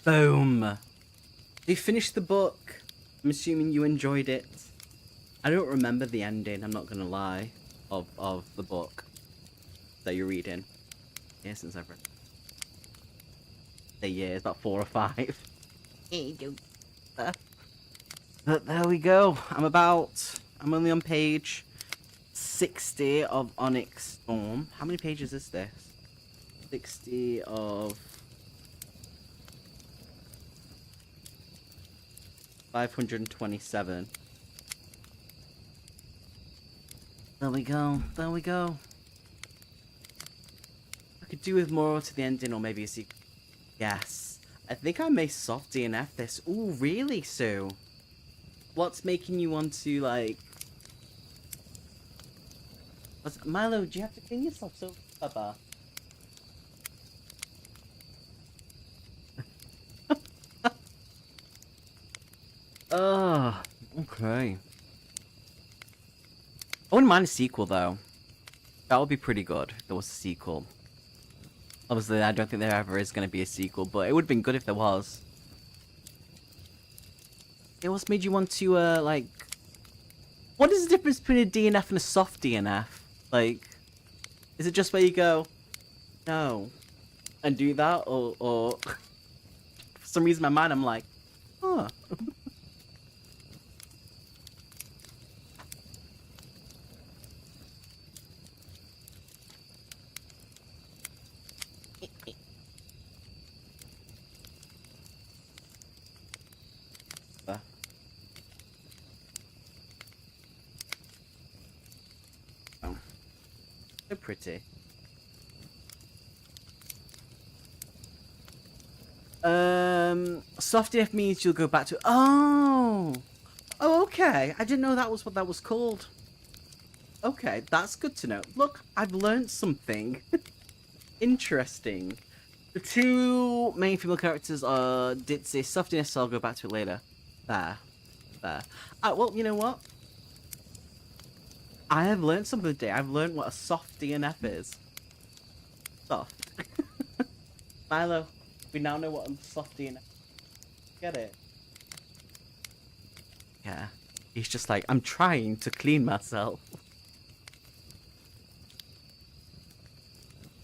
Boom! You finished the book. I'm assuming you enjoyed it. I don't remember the ending, I'm not gonna lie, of the book that you're reading. Yeah, since I've read the years, about 4 or 5. But there we go. I'm only on page 60 of Onyx Storm. How many pages is this? 60 of 527. There we go. There we go. I could do with more to the ending, or maybe a sequel. Yes. I think I may soft DNF this. Ooh, really, Sue? What's making you want to, like... Milo, do you have to clean yourself so... Papa? Okay. I wouldn't mind a sequel, though. That would be pretty good if there was a sequel. Obviously, I don't think there ever is going to be a sequel, but it would have been good if there was. Yeah, what's made you want to, like... What is the difference between a DNF and a soft DNF? Like, is it just where you go, no, and do that, or for some reason in my mind I'm like, huh. So pretty. Soft DNF means you'll go back to... Oh, okay. I didn't know that was what that was called. Okay, that's good to know. Look, I've learned something. Interesting. The two main female characters did say soft DNF, so I'll go back to it later. There. Well, you know what? I have learned something today. I've learned what a soft DNF is. Soft. Milo, we now know what a soft DNF is. Get it? Yeah. He's just like, I'm trying to clean myself.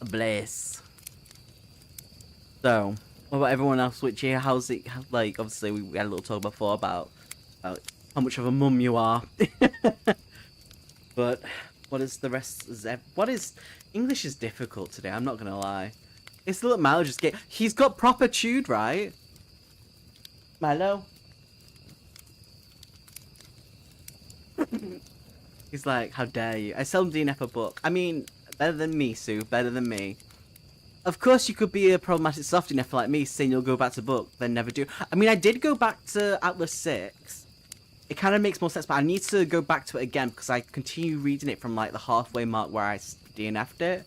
Bliss. So, what about everyone else? Witchy, how's it, like, obviously we had a little talk before about how much of a mum you are. But what is the rest? What is English is difficult today. I'm not gonna lie. It's the little Milo just get. He's got proper chewed, right? Milo. He's like, how dare you? I seldom DNF a book. I mean, better than me, Sue. Better than me. Of course, you could be a problematic soft DNF like me, saying you'll go back to book, then never do. I mean, I did go back to Atlas 6. It kind of makes more sense, but I need to go back to it again because I continue reading it from like the halfway mark where I DNF'd it.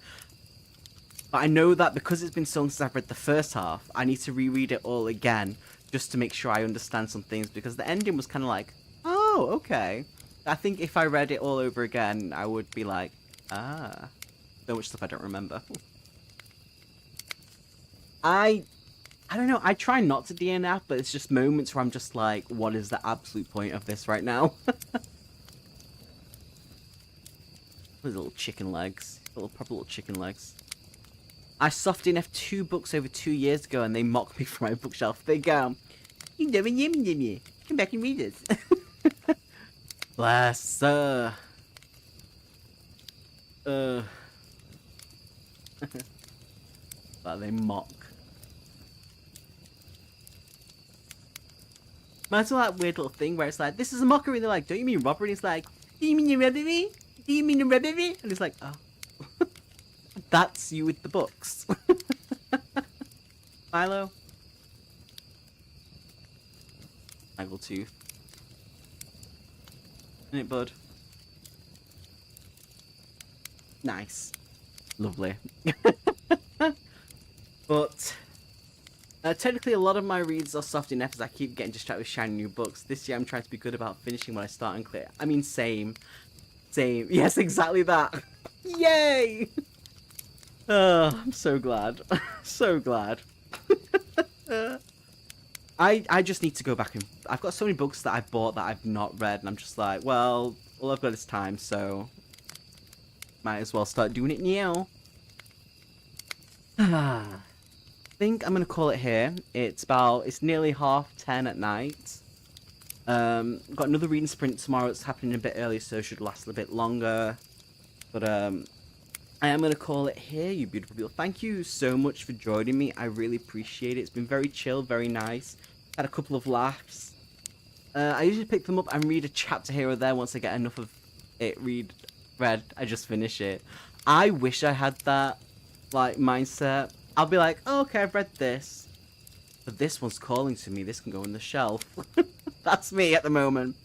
But I know that because it's been so long since I've read the first half, I need to reread it all again just to make sure I understand some things because the ending was kind of like, oh, okay. I think if I read it all over again, I would be like, ah. So much stuff I don't remember. I don't know, I try not to DNF, but it's just moments where I'm just like, what is the absolute point of this right now? Those little chicken legs. Proper little chicken legs. I soft DNF'd 2 books over 2 years ago and they mocked me for my bookshelf. They go, you never yimmy. Come back and read it. Bless, But they mock. Imagine that weird little thing where it's like, this is a mockery, and they're like, don't you mean robbery? And it's like, do you mean you robbed me? Do you mean you robbed me? And it's like, oh. That's you with the books. Milo? Snaggletooth. Isn't it, bud? Nice. Lovely. But... technically, a lot of my reads are soft enough as I keep getting distracted with shiny new books. This year, I'm trying to be good about finishing when I start and clear. I mean, same. Same. Yes, exactly that. Yay! Oh, I'm so glad. So glad. I just need to go back and... I've got so many books that I've bought that I've not read, and I'm just like, well, all I've got is time, so... might as well start doing it now. I think I'm going to call it here. It's nearly 10:30 at night. Got another reading sprint tomorrow. It's happening a bit early, so it should last a bit longer. But I am going to call it here, you beautiful people. Thank you so much for joining me. I really appreciate it. It's been very chill, very nice. Had a couple of laughs. I usually pick them up and read a chapter here or there once I get enough of it read. I just finish it. I wish I had that, like, mindset. I'll be like, oh, okay, I've read this. But this one's calling to me. This can go on the shelf. That's me at the moment.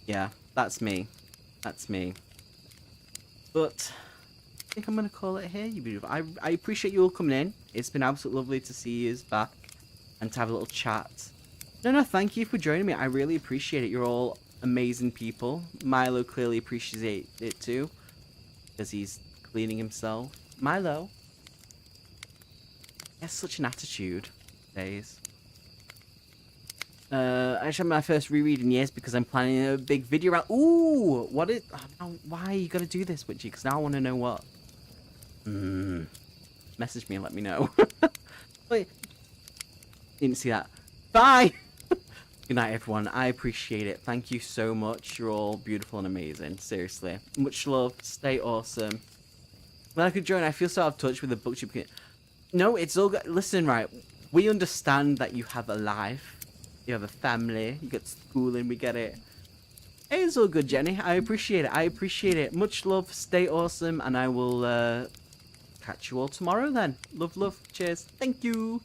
Yeah, that's me. That's me. But I think I'm going to call it here, you beautiful. I appreciate you all coming in. It's been absolutely lovely to see you back and to have a little chat. No, thank you for joining me. I really appreciate it. You're all amazing people. Milo clearly appreciates it too, because he's cleaning himself. Milo. He has such an attitude days. I actually had my first reread in years because I'm planning a big video around... Ooh! What is... Oh, why you gotta do this, Witchy? Because now I want to know what. Message me and let me know. Wait. Didn't see that. Bye! Good night, everyone. I appreciate it. Thank you so much. You're all beautiful and amazing. Seriously. Much love. Stay awesome. When I could join, I feel so out of touch with the booktube. No, it's all good. Listen, right. We understand that you have a life. You have a family. You got schooling. We get it. Hey, it's all good, Jenny. I appreciate it. I appreciate it. Much love. Stay awesome. And I will catch you all tomorrow then. Love. Cheers. Thank you.